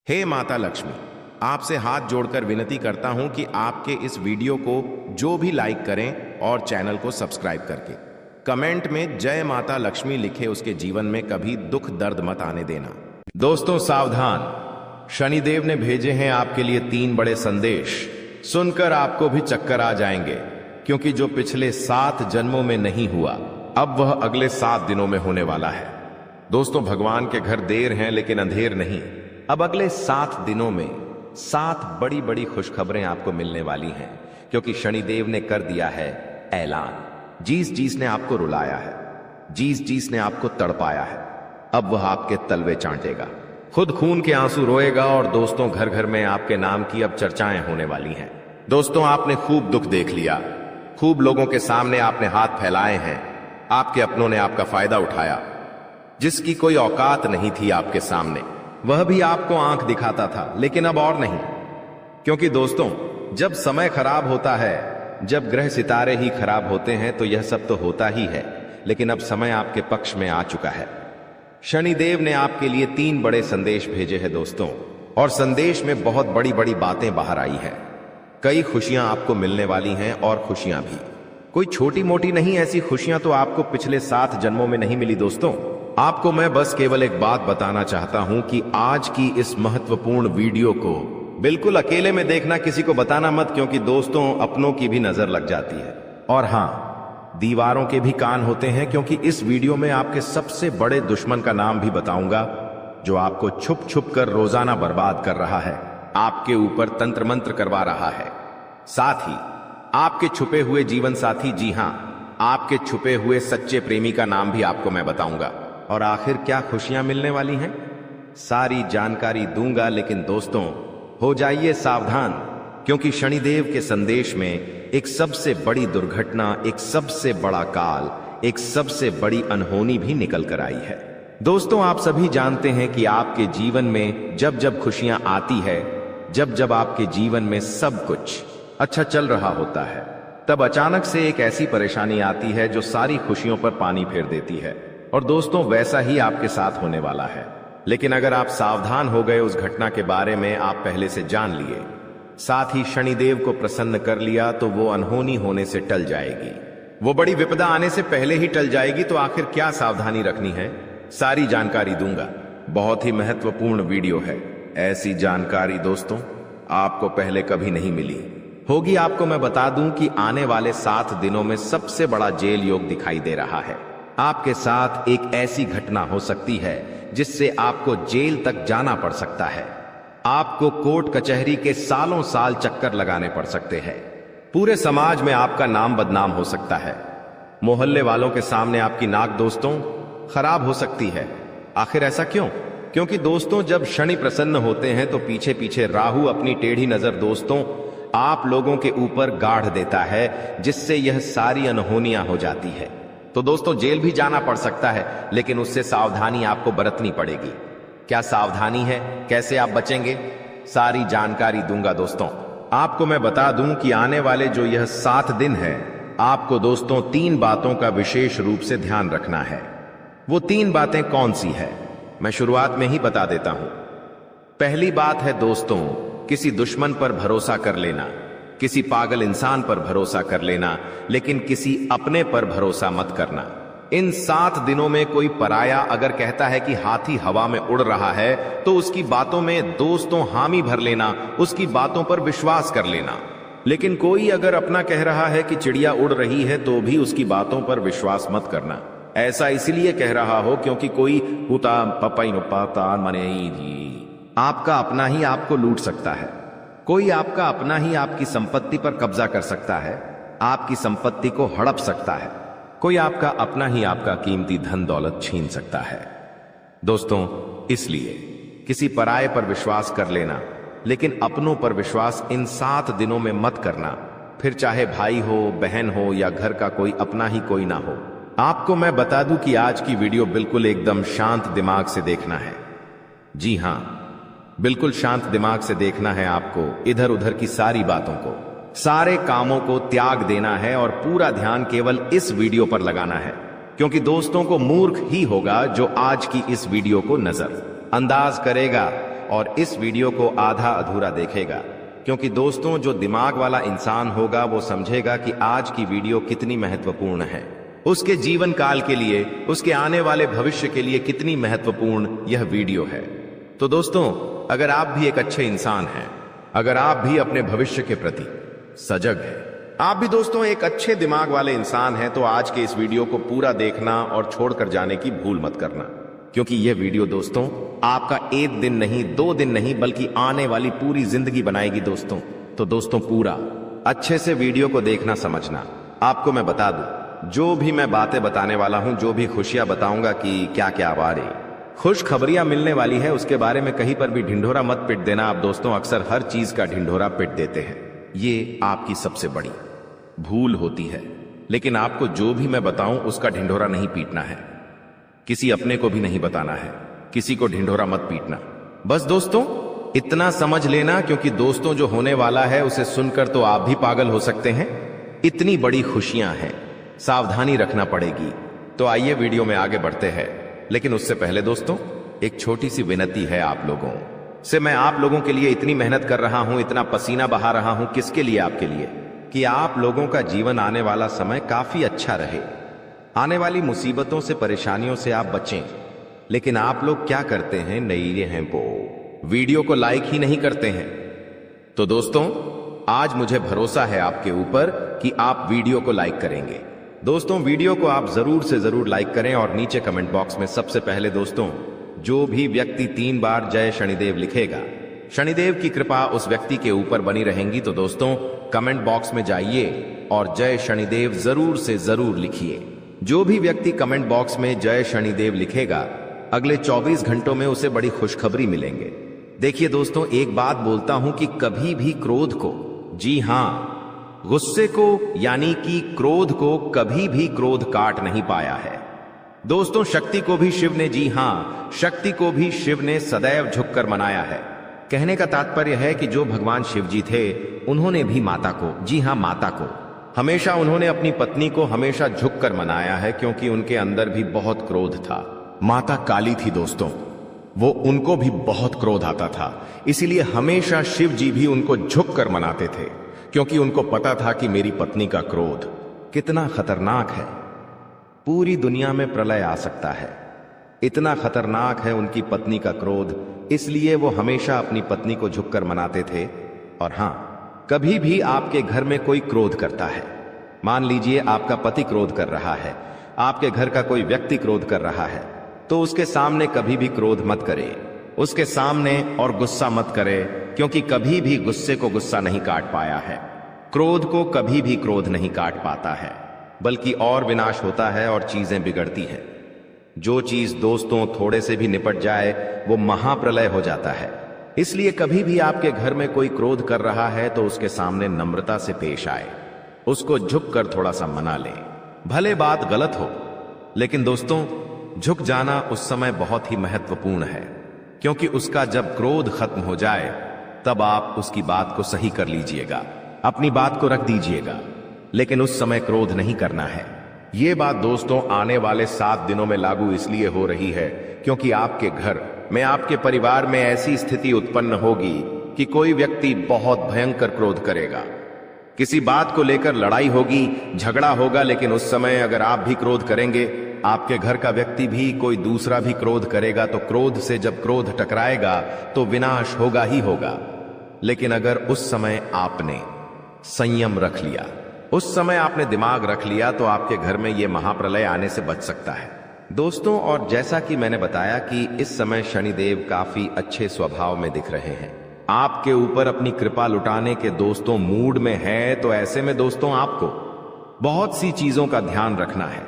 हे माता लक्ष्मी, आपसे हाथ जोड़कर विनती करता हूं कि आपके इस वीडियो को जो भी लाइक करें और चैनल को सब्सक्राइब करके कमेंट में जय माता लक्ष्मी लिखे उसके जीवन में कभी दुख दर्द मत आने देना। दोस्तों सावधान, शनिदेव ने भेजे हैं आपके लिए 3 बड़े संदेश। सुनकर आपको भी चक्कर आ जाएंगे, क्योंकि जो पिछले 7 जन्मों में नहीं हुआ अब वह अगले 7 दिनों में होने वाला है। दोस्तों, भगवान के घर देर हैं लेकिन अंधेर नहीं। अब अगले 7 दिनों में 7 बड़ी बड़ी खुशखबरें आपको मिलने वाली हैं, क्योंकि शनिदेव ने कर दिया है ऐलान। जिस ने आपको रुलाया है, जिस ने आपको तड़पाया है, अब वह आपके तलवे चाटेगा, खुद खून के आंसू रोएगा। और दोस्तों, घर घर में आपके नाम की अब चर्चाएं होने वाली हैं। दोस्तों, आपने खूब दुख देख लिया, खूब लोगों के सामने आपने हाथ फैलाए हैं, आपके अपनों ने आपका फायदा उठाया। जिसकी कोई औकात नहीं थी आपके सामने, वह भी आपको आंख दिखाता था, लेकिन अब और नहीं। क्योंकि दोस्तों, जब समय खराब होता है, जब ग्रह सितारे ही खराब होते हैं, तो यह सब तो होता ही है, लेकिन अब समय आपके पक्ष में आ चुका है। शनिदेव ने आपके लिए 3 बड़े संदेश भेजे हैं दोस्तों, और संदेश में बहुत बड़ी बड़ी बातें बाहर आई है। कई खुशियां आपको मिलने वाली हैं, और खुशियां भी कोई छोटी मोटी नहीं। ऐसी खुशियां तो आपको पिछले 7 जन्मों में नहीं मिली दोस्तों। आपको मैं बस केवल एक बात बताना चाहता हूं कि आज की इस महत्वपूर्ण वीडियो को बिल्कुल अकेले में देखना, किसी को बताना मत, क्योंकि दोस्तों अपनों की भी नजर लग जाती है। और हां, दीवारों के भी कान होते हैं, क्योंकि इस वीडियो में आपके सबसे बड़े दुश्मन का नाम भी बताऊंगा, जो आपको छुप छुप कर रोजाना बर्बाद कर रहा है, आपके ऊपर तंत्र मंत्र करवा रहा है। साथ ही आपके छुपे हुए जीवन साथी, जी हां, आपके छुपे हुए सच्चे प्रेमी का नाम भी आपको मैं बताऊंगा। और आखिर क्या खुशियां मिलने वाली हैं, सारी जानकारी दूंगा। लेकिन दोस्तों, हो जाइए सावधान, क्योंकि शनिदेव के संदेश में एक सबसे बड़ी दुर्घटना, एक सबसे बड़ा काल, एक सबसे बड़ी अनहोनी भी निकल कर आई है। दोस्तों, आप सभी जानते हैं कि आपके जीवन में जब जब खुशियां आती है, जब जब आपके जीवन में सब कुछ अच्छा चल रहा होता है, तब अचानक से एक ऐसी परेशानी आती है जो सारी खुशियों पर पानी फेर देती है। और दोस्तों, वैसा ही आपके साथ होने वाला है। लेकिन अगर आप सावधान हो गए, उस घटना के बारे में आप पहले से जान लिए, साथ ही शनिदेव को प्रसन्न कर लिया, तो वो अनहोनी होने से टल जाएगी, वो बड़ी विपदा आने से पहले ही टल जाएगी। तो आखिर क्या सावधानी रखनी है, सारी जानकारी दूंगा। बहुत ही महत्वपूर्ण वीडियो है। ऐसी जानकारी दोस्तों आपको पहले कभी नहीं मिली होगी। आपको मैं बता दूं कि आने वाले 7 दिनों में सबसे बड़ा जेल योग दिखाई दे रहा है। आपके साथ एक ऐसी घटना हो सकती है जिससे आपको जेल तक जाना पड़ सकता है। आपको कोर्ट कचहरी के सालों साल चक्कर लगाने पड़ सकते हैं। पूरे समाज में आपका नाम बदनाम हो सकता है। मोहल्ले वालों के सामने आपकी नाक दोस्तों खराब हो सकती है। आखिर ऐसा क्यों? क्योंकि दोस्तों, जब शनि प्रसन्न होते हैं तो पीछे पीछे राहु अपनी टेढ़ी नजर दोस्तों आप लोगों के ऊपर गाढ़ देता है, जिससे यह सारी अनहोनियां हो जाती है। तो दोस्तों, जेल भी जाना पड़ सकता है, लेकिन उससे सावधानी आपको बरतनी पड़ेगी। क्या सावधानी है, कैसे आप बचेंगे, सारी जानकारी दूंगा दोस्तों। आपको मैं बता दूं कि आने वाले जो यह 7 दिन है, आपको दोस्तों 3 बातों का विशेष रूप से ध्यान रखना है। वो 3 बातें कौन सी है, मैं शुरुआत में ही बता देता हूं। पहली बात है दोस्तों, किसी दुश्मन पर भरोसा कर लेना, किसी पागल इंसान पर भरोसा कर लेना, लेकिन किसी अपने पर भरोसा मत करना। इन 7 दिनों में कोई पराया अगर कहता है कि हाथी हवा में उड़ रहा है, तो उसकी बातों में दोस्तों हामी भर लेना, उसकी बातों पर विश्वास कर लेना। लेकिन कोई अगर अपना कह रहा है कि चिड़िया उड़ रही है, तो भी उसकी बातों पर विश्वास मत करना। ऐसा इसलिए कह रहा हो क्योंकि कोई हुता पपाई पाता मने आपका अपना ही आपको लूट सकता है। कोई आपका अपना ही आपकी संपत्ति पर कब्जा कर सकता है, आपकी संपत्ति को हड़प सकता है। कोई आपका अपना ही आपका कीमती धन दौलत छीन सकता है। दोस्तों, इसलिए किसी पराये पर विश्वास कर लेना, लेकिन अपनों पर विश्वास इन 7 दिनों में मत करना। फिर चाहे भाई हो, बहन हो, या घर का कोई अपना ही कोई ना हो। आपको मैं बता दूं कि आज की वीडियो बिल्कुल एकदम शांत दिमाग से देखना है। जी हां, बिल्कुल शांत दिमाग से देखना है आपको। इधर उधर की सारी बातों को, सारे कामों को त्याग देना है और पूरा ध्यान केवल इस वीडियो पर लगाना है। क्योंकि दोस्तों को मूर्ख ही होगा जो आज की इस वीडियो को नजर अंदाज करेगा, और इस वीडियो को आधा अधूरा देखेगा, क्योंकि दोस्तों जो दिमाग वाला इंसान होगा वो समझेगा कि आज की वीडियो कितनी महत्वपूर्ण है, उसके जीवन काल के लिए, उसके आने वाले भविष्य के लिए कितनी महत्वपूर्ण यह वीडियो है। तो दोस्तों, अगर आप भी एक अच्छे इंसान हैं, अगर आप भी अपने भविष्य के प्रति सजग हैं, आप भी दोस्तों एक अच्छे दिमाग वाले इंसान हैं, तो आज के इस वीडियो को पूरा देखना और छोड़कर जाने की भूल मत करना, क्योंकि यह वीडियो दोस्तों आपका एक दिन नहीं, 2 दिन नहीं, बल्कि आने वाली पूरी जिंदगी बनाएगी दोस्तों। तो दोस्तों पूरा अच्छे से वीडियो को देखना, समझना। आपको मैं बता दूं, जो भी मैं बातें बताने वाला हूं, जो भी खुशियां बताऊंगा कि क्या क्या आ रही, खुश खबरियां मिलने वाली है, उसके बारे में कहीं पर भी ढिंढोरा मत पिट देना। आप दोस्तों अक्सर हर चीज का ढिंढोरा पिट देते हैं, ये आपकी सबसे बड़ी भूल होती है। लेकिन आपको जो भी मैं बताऊं उसका ढिंढोरा नहीं पीटना है, किसी अपने को भी नहीं बताना है, किसी को ढिंढोरा मत पीटना। बस दोस्तों इतना समझ लेना, क्योंकि दोस्तों जो होने वाला है उसे सुनकर तो आप भी पागल हो सकते हैं। इतनी बड़ी खुशियां हैं, सावधानी रखना पड़ेगी। तो आइए वीडियो में आगे बढ़ते हैं, लेकिन उससे पहले दोस्तों एक छोटी सी विनती है आप लोगों से। मैं आप लोगों के लिए इतनी मेहनत कर रहा हूं, इतना पसीना बहा रहा हूं, किसके लिए? आपके लिए, कि आप लोगों का जीवन आने वाला समय काफी अच्छा रहे, आने वाली मुसीबतों से, परेशानियों से आप बचें। लेकिन आप लोग क्या करते हैं? नई हैं वो वीडियो को लाइक ही नहीं करते हैं। तो दोस्तों आज मुझे भरोसा है आपके ऊपर कि आप वीडियो को लाइक करेंगे। दोस्तों वीडियो को आप जरूर से जरूर लाइक करें और नीचे कमेंट बॉक्स में सबसे पहले दोस्तों जो भी व्यक्ति 3 बार जय शनिदेव लिखेगा, शनिदेव की कृपा उस व्यक्ति के ऊपर बनी रहेंगी। तो दोस्तों कमेंट बॉक्स में जाइए और जय शनिदेव जरूर से जरूर लिखिए। जो भी व्यक्ति कमेंट बॉक्स में जय शनिदेव लिखेगा, अगले 24 घंटों में उसे बड़ी खुशखबरी मिलेंगे। देखिए दोस्तों, एक बात बोलता हूं कि कभी भी क्रोध को, जी हां गुस्से को, यानी कि क्रोध को, कभी भी क्रोध काट नहीं पाया है। दोस्तों शक्ति को भी शिव ने, जी हां शक्ति को भी शिव ने सदैव झुककर मनाया है। कहने का तात्पर्य है कि जो भगवान शिव जी थे, उन्होंने भी माता को, जी हां माता को, हमेशा उन्होंने अपनी पत्नी को हमेशा झुककर मनाया है, क्योंकि उनके अंदर भी बहुत क्रोध था। माता काली थी दोस्तों, वो उनको भी बहुत क्रोध आता था, इसीलिए हमेशा शिव जी भी उनको झुककर मनाते थे, क्योंकि उनको पता था कि मेरी पत्नी का क्रोध कितना खतरनाक है, पूरी दुनिया में प्रलय आ सकता है, इतना खतरनाक है उनकी पत्नी का क्रोध। इसलिए वो हमेशा अपनी पत्नी को झुककर मनाते थे। और हां, कभी भी आपके घर में कोई क्रोध करता है, मान लीजिए आपका पति क्रोध कर रहा है, आपके घर का कोई व्यक्ति क्रोध कर रहा है, तो उसके सामने कभी भी क्रोध मत करे, उसके सामने और गुस्सा मत करे, क्योंकि कभी भी गुस्से को गुस्सा नहीं काट पाया है, क्रोध को कभी भी क्रोध नहीं काट पाता है, बल्कि और विनाश होता है और चीजें बिगड़ती हैं। जो चीज दोस्तों थोड़े से भी निपट जाए वो महाप्रलय हो जाता है। इसलिए कभी भी आपके घर में कोई क्रोध कर रहा है तो उसके सामने नम्रता से पेश आए, उसको झुककर थोड़ा सा मना ले। भले बात गलत हो, लेकिन दोस्तों झुक जाना उस समय बहुत ही महत्वपूर्ण है, क्योंकि उसका जब क्रोध खत्म हो जाए तब आप उसकी बात को सही कर लीजिएगा, अपनी बात को रख दीजिएगा, लेकिन उस समय क्रोध नहीं करना है। ये बात दोस्तों आने वाले 7 दिनों में लागू इसलिए हो रही है क्योंकि आपके घर में, आपके परिवार में ऐसी स्थिति उत्पन्न होगी कि कोई व्यक्ति बहुत भयंकर क्रोध करेगा, किसी बात को लेकर लड़ाई होगी, झगड़ा होगा। लेकिन उस समय अगर आप भी क्रोध करेंगे, आपके घर का व्यक्ति भी, कोई दूसरा भी क्रोध करेगा, तो क्रोध से जब क्रोध टकराएगा तो विनाश होगा ही होगा। लेकिन अगर उस समय आपने संयम रख लिया, उस समय आपने दिमाग रख लिया, तो आपके घर में यह महाप्रलय आने से बच सकता है दोस्तों। और जैसा कि मैंने बताया कि इस समय शनिदेव काफी अच्छे स्वभाव में दिख रहे हैं, आपके ऊपर अपनी कृपा लुटाने के दोस्तों मूड में है। तो ऐसे में दोस्तों आपको बहुत सी चीजों का ध्यान रखना है।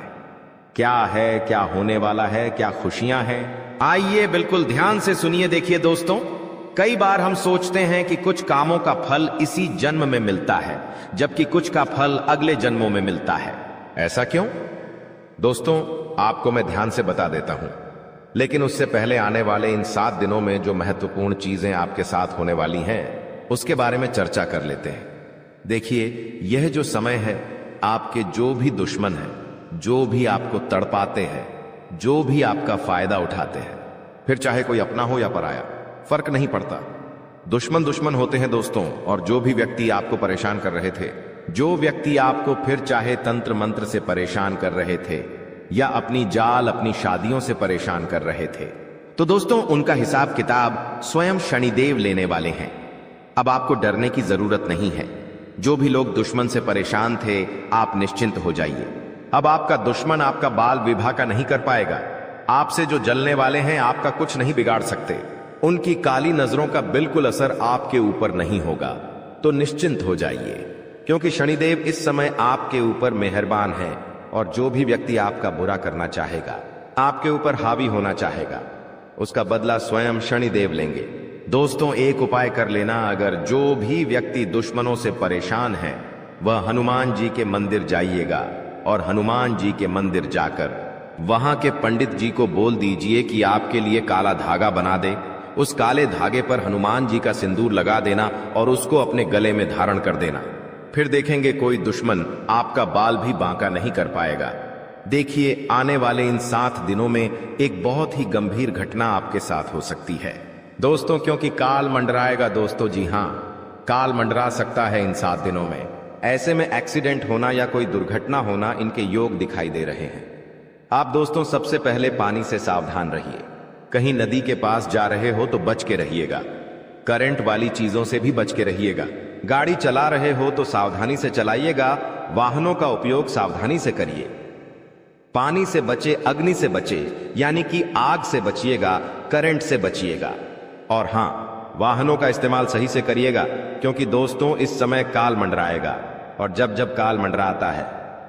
क्या है, क्या होने वाला है, क्या खुशियां हैं, आइए बिल्कुल ध्यान से सुनिए। देखिए दोस्तों, कई बार हम सोचते हैं कि कुछ कामों का फल इसी जन्म में मिलता है, जबकि कुछ का फल अगले जन्मों में मिलता है। ऐसा क्यों? दोस्तों आपको मैं ध्यान से बता देता हूं, लेकिन उससे पहले आने वाले इन 7 दिनों में जो महत्वपूर्ण चीजें आपके साथ होने वाली हैं, उसके बारे में चर्चा कर लेते हैं। देखिए, यह जो समय है, आपके जो भी दुश्मन हैं, जो भी आपको तड़पाते हैं, जो भी आपका फायदा उठाते हैं, फिर चाहे कोई अपना हो या पराया, फर्क नहीं पड़ता। दुश्मन दुश्मन होते हैं दोस्तों। और जो भी व्यक्ति आपको परेशान कर रहे थे, जो व्यक्ति आपको फिर चाहे तंत्र मंत्र से परेशान कर रहे थे या अपनी जाल अपनी शादियों से परेशान कर रहे थे, तो दोस्तों उनका हिसाब किताब स्वयं शनिदेव लेने वाले हैं। अब आपको डरने की जरूरत नहीं है। जो भी लोग दुश्मन से परेशान थे, आप निश्चिंत हो जाइए। अब आपका दुश्मन आपका बाल विवाह का नहीं कर पाएगा। आपसे जो जलने वाले हैं आपका कुछ नहीं बिगाड़ सकते। उनकी काली नजरों का बिल्कुल असर आपके ऊपर नहीं होगा। तो निश्चिंत हो जाइए, क्योंकि शनिदेव इस समय आपके ऊपर मेहरबान है और जो भी व्यक्ति आपका बुरा करना चाहेगा, आपके ऊपर हावी होना चाहेगा, उसका बदला स्वयं शनिदेव लेंगे। दोस्तों एक उपाय कर लेना, अगर जो भी व्यक्ति दुश्मनों से परेशान है वह हनुमान जी के मंदिर जाइएगा और हनुमान जी के मंदिर जाकर वहां के पंडित जी को बोल दीजिए कि आपके लिए काला धागा बना दे। उस काले धागे पर हनुमान जी का सिंदूर लगा देना और उसको अपने गले में धारण कर देना। फिर देखेंगे कोई दुश्मन आपका बाल भी बांका नहीं कर पाएगा। देखिए आने वाले इन 7 दिनों में एक बहुत ही गंभीर घटना आपके साथ हो सकती है दोस्तों, क्योंकि काल मंडराएगा दोस्तों। जी हां, काल मंडरा सकता है इन 7 दिनों में। ऐसे में एक्सीडेंट होना या कोई दुर्घटना होना इनके योग दिखाई दे रहे हैं। आप दोस्तों सबसे पहले पानी से सावधान रहिए। कहीं नदी के पास जा रहे हो तो बच के रहिएगा। करंट वाली चीजों से भी बच के रहिएगा। गाड़ी चला रहे हो तो सावधानी से चलाइएगा। वाहनों का उपयोग सावधानी से करिए। पानी से बचे, अग्नि से बचे, यानी कि आग से बचिएगा, करंट से बचिएगा। और हां, वाहनों का इस्तेमाल सही से करिएगा, क्योंकि दोस्तों इस समय काल मंडराएगा। और जब जब काल मंडराता है,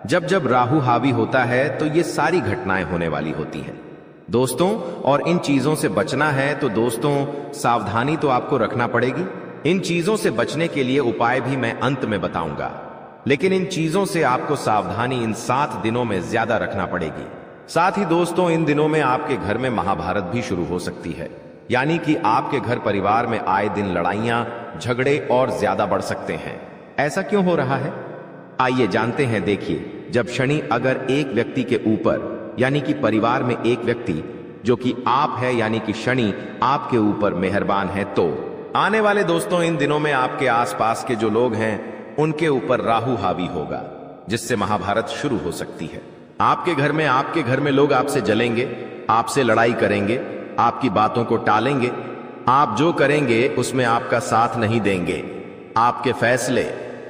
जब जब राहु हावी होता है, तो ये सारी घटनाएं होने वाली होती हैं दोस्तों। और इन चीजों से बचना है तो दोस्तों सावधानी तो आपको रखना पड़ेगी। इन चीजों से बचने के लिए उपाय भी मैं अंत में बताऊंगा, लेकिन इन चीजों से आपको सावधानी इन 7 दिनों में ज्यादा रखना पड़ेगी। साथ ही दोस्तों इन दिनों में आपके घर में महाभारत भी शुरू हो सकती है, यानी कि आपके घर परिवार में आए दिन लड़ाइयां, झगड़े और ज्यादा बढ़ सकते हैं। ऐसा क्यों हो रहा है, आइए जानते हैं। देखिए, जब शनि अगर एक व्यक्ति के ऊपर, यानी कि परिवार में एक व्यक्ति जो कि आप है, यानी कि शनि आपके ऊपर मेहरबान है, तो आने वाले दोस्तों इन दिनों में आपके आसपास के जो लोग हैं उनके ऊपर राहु हावी होगा, जिससे महाभारत शुरू हो सकती है। आपके घर में लोग आपसे जलेंगे, आपसे लड़ाई करेंगे, आपकी बातों को टालेंगे। आप जो करेंगे उसमें आपका साथ नहीं देंगे। आपके फैसले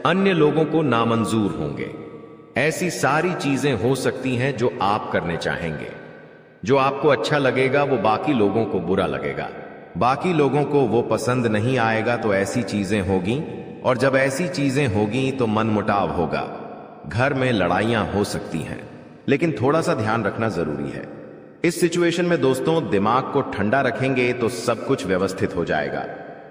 अन्य लोगों को नामंजूर होंगे। ऐसी सारी चीजें हो सकती हैं जो आप करने चाहेंगे। जो आपको अच्छा लगेगा वो बाकी लोगों को बुरा लगेगा, बाकी लोगों को वो पसंद नहीं आएगा। तो ऐसी चीजें होगी, और जब ऐसी चीजें होगी तो मनमुटाव होगा, घर में लड़ाइयां हो सकती हैं। लेकिन थोड़ा सा ध्यान रखना जरूरी है। इस सिचुएशन में दोस्तों दिमाग को ठंडा रखेंगे तो सब कुछ व्यवस्थित हो जाएगा।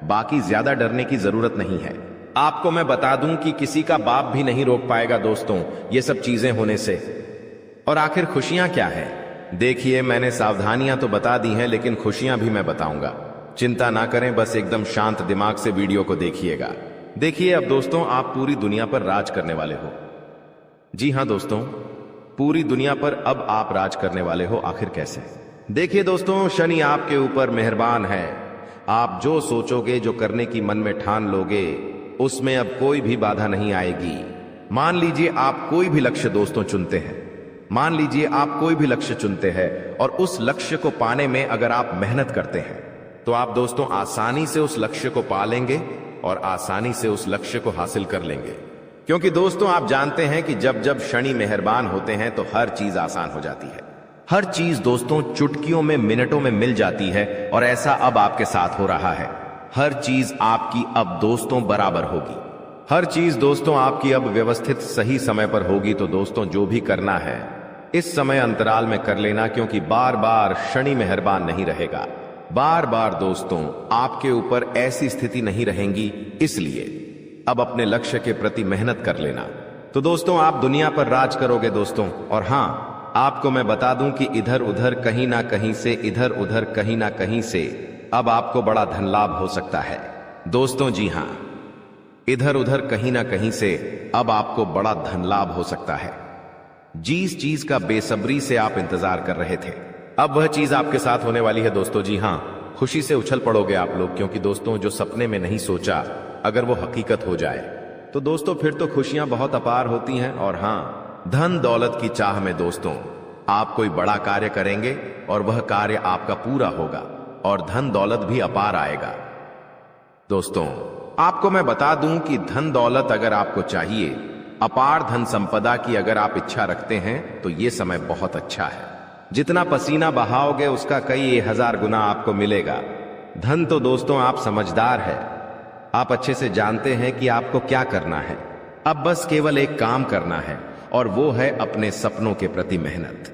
बाकी ज्यादा डरने की जरूरत नहीं है। आपको मैं बता दूं कि किसी का बाप भी नहीं रोक पाएगा दोस्तों ये सब चीजें होने से। और आखिर खुशियां क्या है? देखिए, मैंने सावधानियां तो बता दी हैं, लेकिन खुशियां भी मैं बताऊंगा। चिंता ना करें, बस एकदम शांत दिमाग से वीडियो को देखिएगा। देखिए, अब दोस्तों आप पूरी दुनिया पर राज करने वाले हो। जी हां दोस्तों, पूरी दुनिया पर अब आप राज करने वाले हो। आखिर कैसे? देखिए दोस्तों, शनि आपके ऊपर मेहरबान है। आप जो सोचोगे, जो करने की मन में ठान लोगे, उसमें अब कोई भी बाधा नहीं आएगी। मान लीजिए आप कोई भी लक्ष्य दोस्तों चुनते हैं, मान लीजिए आप कोई भी लक्ष्य चुनते हैं और उस लक्ष्य को पाने में अगर आप मेहनत करते हैं तो आप दोस्तों आसानी से उस लक्ष्य को पा लेंगे और आसानी से उस लक्ष्य को हासिल कर लेंगे। क्योंकि दोस्तों आप जानते हैं कि जब जब शनि मेहरबान होते हैं तो हर चीज आसान हो जाती है। हर चीज दोस्तों चुटकियों में, मिनटों में मिल जाती है, और ऐसा अब आपके साथ हो रहा है। हर चीज आपकी अब दोस्तों बराबर होगी। हर चीज दोस्तों आपकी अब व्यवस्थित सही समय पर होगी। तो दोस्तों जो भी करना है इस समय अंतराल में कर लेना, क्योंकि बार बार शनि मेहरबान नहीं रहेगा। बार बार दोस्तों आपके ऊपर ऐसी स्थिति नहीं रहेंगी, इसलिए अब अपने लक्ष्य के प्रति मेहनत कर लेना। तो दोस्तों आप दुनिया पर राज करोगे दोस्तों। और हां, आपको मैं बता दूं कि इधर उधर कहीं ना कहीं से, इधर उधर कहीं ना कहीं से अब आपको बड़ा धन लाभ हो सकता है दोस्तों। जी हां, इधर उधर कहीं ना कहीं से अब आपको बड़ा धन लाभ हो सकता है। जिस चीज का बेसब्री से आप इंतजार कर रहे थे, अब वह चीज आपके साथ होने वाली है दोस्तों। जी हां, खुशी से उछल पड़ोगे आप लोग, क्योंकि दोस्तों जो सपने में नहीं सोचा अगर वो हकीकत हो जाए तो दोस्तों फिर तो खुशियां बहुत अपार होती हैं। और हाँ, धन दौलत की चाह में दोस्तों आप कोई बड़ा कार्य करेंगे और वह कार्य आपका पूरा होगा और धन दौलत भी अपार आएगा। दोस्तों आपको मैं बता दूं कि धन दौलत अगर आपको चाहिए, अपार धन संपदा की अगर आप इच्छा रखते हैं, तो ये समय बहुत अच्छा है। जितना पसीना बहाओगे उसका कई 1000 गुना आपको मिलेगा। धन तो दोस्तों आप समझदार है, आप अच्छे से जानते हैं कि आपको क्या करना है। अब बस केवल एक काम करना है और वो है अपने सपनों के प्रति मेहनत।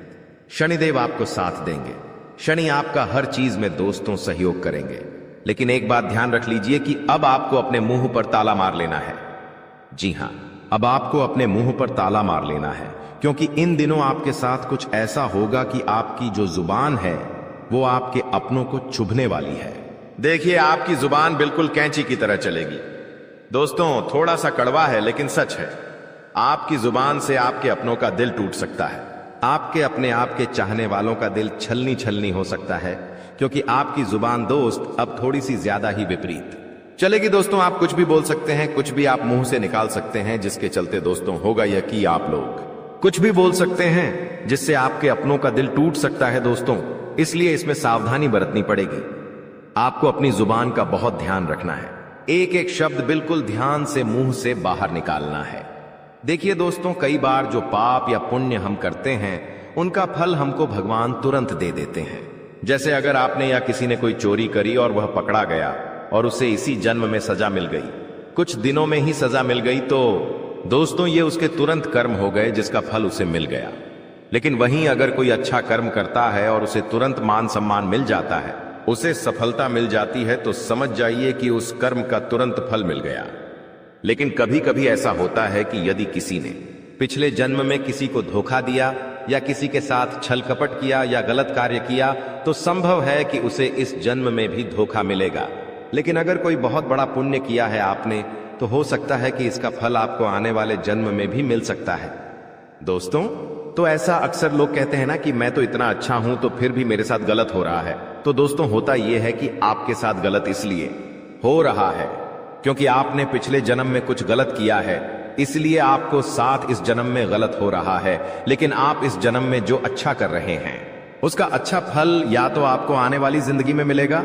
शनिदेव आपको साथ देंगे। शनि आपका हर चीज में दोस्तों सहयोग करेंगे। लेकिन एक बात ध्यान रख लीजिए कि अब आपको अपने मुंह पर ताला मार लेना है। जी हां, अब आपको अपने मुंह पर ताला मार लेना है, क्योंकि इन दिनों आपके साथ कुछ ऐसा होगा कि आपकी जो जुबान है वो आपके अपनों को चुभने वाली है। देखिए आपकी जुबान बिल्कुल कैंची की तरह चलेगी। दोस्तों थोड़ा सा कड़वा है लेकिन सच है, आपकी जुबान से आपके अपनों का दिल टूट सकता है। आपके अपने आप के चाहने वालों का दिल छलनी छलनी हो सकता है, क्योंकि आपकी जुबान दोस्त अब थोड़ी सी ज्यादा ही विपरीत चलेगी। दोस्तों आप कुछ भी बोल सकते हैं, कुछ भी आप मुंह से निकाल सकते हैं, जिसके चलते दोस्तों होगा यह कि आप लोग कुछ भी बोल सकते हैं जिससे आपके अपनों का दिल टूट सकता है दोस्तों। इसलिए इसमें सावधानी बरतनी पड़ेगी। आपको अपनी जुबान का बहुत ध्यान रखना है। एक एक शब्द बिल्कुल ध्यान से मुंह से बाहर निकालना है। देखिए दोस्तों, कई बार जो पाप या पुण्य हम करते हैं उनका फल हमको भगवान तुरंत दे देते हैं। जैसे अगर आपने या किसी ने कोई चोरी करी और वह पकड़ा गया और उसे इसी जन्म में सजा मिल गई, कुछ दिनों में ही सजा मिल गई, तो दोस्तों ये उसके तुरंत कर्म हो गए जिसका फल उसे मिल गया। लेकिन वहीं अगर कोई अच्छा कर्म करता है और उसे तुरंत मान सम्मान मिल जाता है, उसे सफलता मिल जाती है, तो समझ जाइए कि उस कर्म का तुरंत फल मिल गया। लेकिन कभी कभी ऐसा होता है कि यदि किसी ने पिछले जन्म में किसी को धोखा दिया या किसी के साथ छल कपट किया या गलत कार्य किया, तो संभव है कि उसे इस जन्म में भी धोखा मिलेगा। लेकिन अगर कोई बहुत बड़ा पुण्य किया है आपने, तो हो सकता है कि इसका फल आपको आने वाले जन्म में भी मिल सकता है। दोस्तों तो ऐसा अक्सर लोग कहते हैं ना कि मैं तो इतना अच्छा हूं तो फिर भी मेरे साथ गलत हो रहा है। तो दोस्तों होता यह है कि आपके साथ गलत इसलिए हो रहा है क्योंकि आपने पिछले जन्म में कुछ गलत किया है, इसलिए आपको साथ इस जन्म में गलत हो रहा है। लेकिन आप इस जन्म में जो अच्छा कर रहे हैं उसका अच्छा फल या तो आपको आने वाली जिंदगी में मिलेगा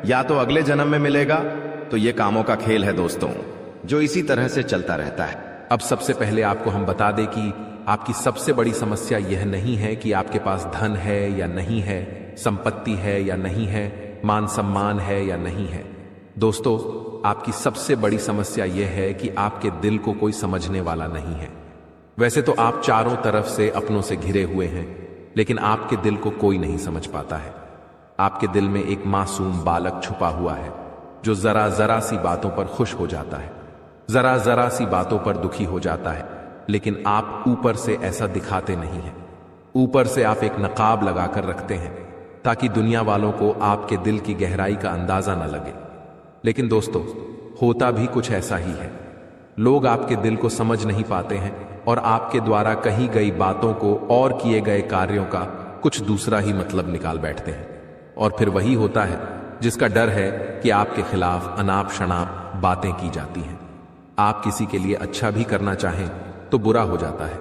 या तो अगले जन्म में मिलेगा। तो ये कामों का खेल है दोस्तों, जो इसी तरह से चलता रहता है। अब सबसे पहले आपको हम बता दें कि आपकी सबसे बड़ी समस्या यह नहीं है कि आपके पास धन है या नहीं है, संपत्ति है या नहीं है, मान सम्मान है या नहीं है। दोस्तों आपकी सबसे बड़ी समस्या यह है कि आपके दिल को कोई समझने वाला नहीं है। वैसे तो आप चारों तरफ से अपनों से घिरे हुए हैं, लेकिन आपके दिल को कोई नहीं समझ पाता है। आपके दिल में एक मासूम बालक छुपा हुआ है जो जरा जरा सी बातों पर खुश हो जाता है, जरा जरा सी बातों पर दुखी हो जाता है। लेकिन आप ऊपर से ऐसा दिखाते नहीं हैं। ऊपर से आप एक नकाब लगाकर रखते हैं ताकि दुनिया वालों को आपके दिल की गहराई का अंदाजा न लगे। लेकिन दोस्तों होता भी कुछ ऐसा ही है। लोग आपके दिल को समझ नहीं पाते हैं और आपके द्वारा कही गई बातों को और किए गए कार्यों का कुछ दूसरा ही मतलब निकाल बैठते हैं। और फिर वही होता है जिसका डर है कि आपके खिलाफ अनाप शनाप बातें की जाती हैं। आप किसी के लिए अच्छा भी करना चाहें तो बुरा हो जाता है।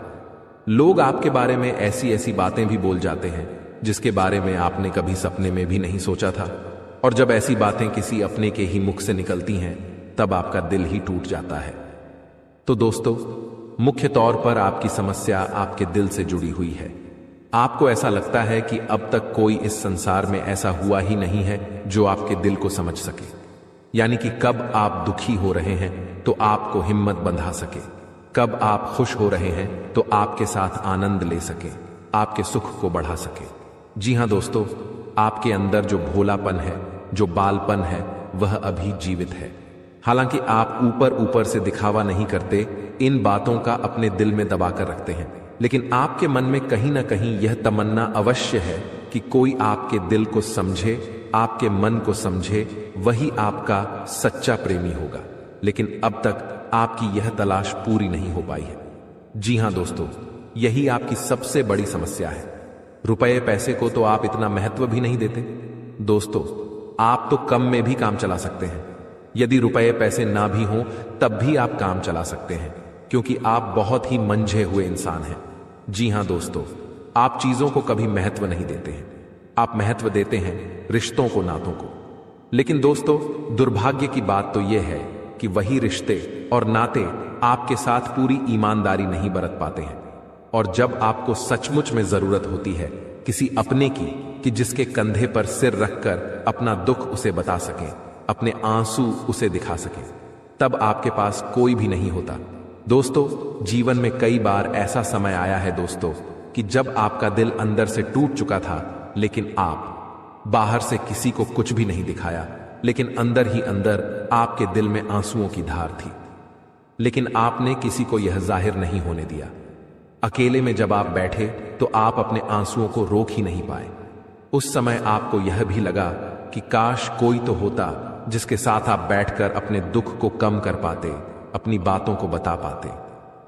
लोग आपके बारे में ऐसी ऐसी बातें भी बोल जाते हैं जिसके बारे में आपने कभी सपने में भी नहीं सोचा था। और जब ऐसी बातें किसी अपने के ही मुख से निकलती हैं, तब आपका दिल ही टूट जाता है। तो दोस्तों मुख्य तौर पर आपकी समस्या आपके दिल से जुड़ी हुई है। आपको ऐसा लगता है कि अब तक कोई इस संसार में ऐसा हुआ ही नहीं है जो आपके दिल को समझ सके। यानी कि कब आप दुखी हो रहे हैं तो आपको हिम्मत बंधा सके, कब आप खुश हो रहे हैं तो आपके साथ आनंद ले सके, आपके सुख को बढ़ा सके। जी हां दोस्तों, आपके अंदर जो भोलापन है, जो बालपन है, वह अभी जीवित है। हालांकि आप ऊपर ऊपर से दिखावा नहीं करते, इन बातों का अपने दिल में दबा कर रखते हैं, लेकिन आपके मन में कहीं ना कहीं यह तमन्ना अवश्य है कि कोई आपके दिल को समझे, आपके मन को समझे, वही आपका सच्चा प्रेमी होगा। लेकिन अब तक आपकी यह तलाश पूरी नहीं हो पाई है। जी हां दोस्तों, यही आपकी सबसे बड़ी समस्या है। रुपए पैसे को तो आप इतना महत्व भी नहीं देते। दोस्तों आप तो कम में भी काम चला सकते हैं। यदि रुपए पैसे ना भी हों तब भी आप काम चला सकते हैं, क्योंकि आप बहुत ही मंझे हुए इंसान हैं। जी हां दोस्तों, आप चीजों को कभी महत्व नहीं देते हैं, आप महत्व देते हैं रिश्तों को, नातों को। लेकिन दोस्तों, दुर्भाग्य की बात तो यह है कि वही रिश्ते और नाते आपके साथ पूरी ईमानदारी नहीं बरत पाते हैं। और जब आपको सचमुच में जरूरत होती है किसी अपने की, कि जिसके कंधे पर सिर रखकर अपना दुख उसे बता सके, अपने आंसू उसे दिखा सके, तब आपके पास कोई भी नहीं होता। दोस्तों, जीवन में कई बार ऐसा समय आया है दोस्तों कि जब आपका दिल अंदर से टूट चुका था, लेकिन आप बाहर से किसी को कुछ भी नहीं दिखाया, लेकिन अंदर ही अंदर आपके दिल में आंसुओं की धार थी, लेकिन आपने किसी को यह जाहिर नहीं होने दिया। अकेले में जब आप बैठे तो आप अपने आंसुओं को रोक ही नहीं पाए। उस समय आपको यह भी लगा कि काश कोई तो होता जिसके साथ आप बैठकर अपने दुख को कम कर पाते, अपनी बातों को बता पाते।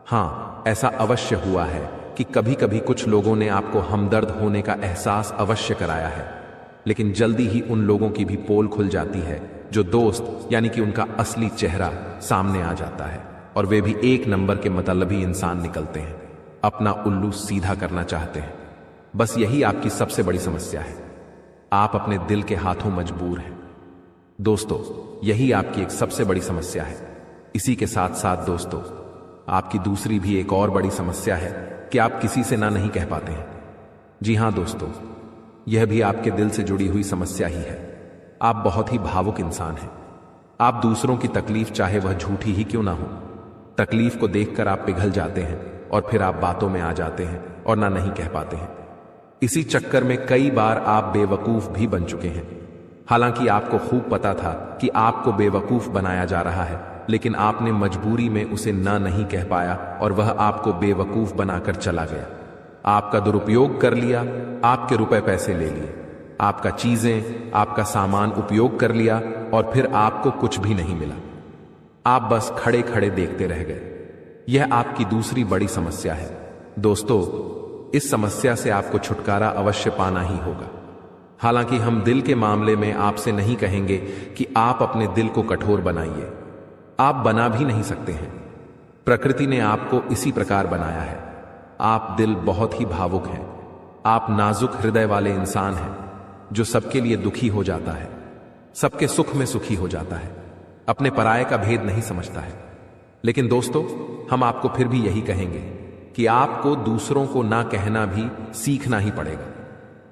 हां, ऐसा अवश्य हुआ है कि कभी कभी कुछ लोगों ने आपको हमदर्द होने का एहसास अवश्य कराया है, लेकिन जल्दी ही उन लोगों की भी पोल खुल जाती है जो दोस्त यानी कि उनका असली चेहरा सामने आ जाता है, और वे भी एक नंबर के मतलबी इंसान निकलते हैं, अपना उल्लू सीधा करना चाहते हैं। बस यही आपकी सबसे बड़ी समस्या है, आप अपने दिल के हाथों मजबूर हैं। दोस्तों, यही आपकी एक सबसे बड़ी समस्या है। इसी के साथ साथ दोस्तों, आपकी दूसरी भी एक और बड़ी समस्या है कि आप किसी से ना नहीं कह पाते हैं। जी हां दोस्तों, यह भी आपके दिल से जुड़ी हुई समस्या ही है। आप बहुत ही भावुक इंसान हैं। आप दूसरों की तकलीफ, चाहे वह झूठी ही क्यों ना हो, तकलीफ को देखकर आप पिघल जाते हैं और फिर आप बातों में आ जाते हैं और ना नहीं कह पाते हैं। इसी चक्कर में कई बार आप बेवकूफ भी बन चुके हैं। हालांकि आपको खूब पता था कि आपको बेवकूफ बनाया जा रहा है, लेकिन आपने मजबूरी में उसे ना नहीं कह पाया और वह आपको बेवकूफ बनाकर चला गया। आपका दुरुपयोग कर लिया, आपके रुपए पैसे ले लिए, आपका चीजें, आपका सामान उपयोग कर लिया और फिर आपको कुछ भी नहीं मिला। आप बस खड़े खड़े देखते रह गए। यह आपकी दूसरी बड़ी समस्या है। दोस्तों, इस समस्या से आपको छुटकारा अवश्य पाना ही होगा। हालांकि हम दिल के मामले में आपसे नहीं कहेंगे कि आप अपने दिल को कठोर बनाइए, आप बना भी नहीं सकते हैं। प्रकृति ने आपको इसी प्रकार बनाया है। आप दिल बहुत ही भावुक हैं, आप नाजुक हृदय वाले इंसान हैं जो सबके लिए दुखी हो जाता है, सबके सुख में सुखी हो जाता है, अपने पराये का भेद नहीं समझता है। लेकिन दोस्तों, हम आपको फिर भी यही कहेंगे कि आपको दूसरों को ना कहना भी सीखना ही पड़ेगा,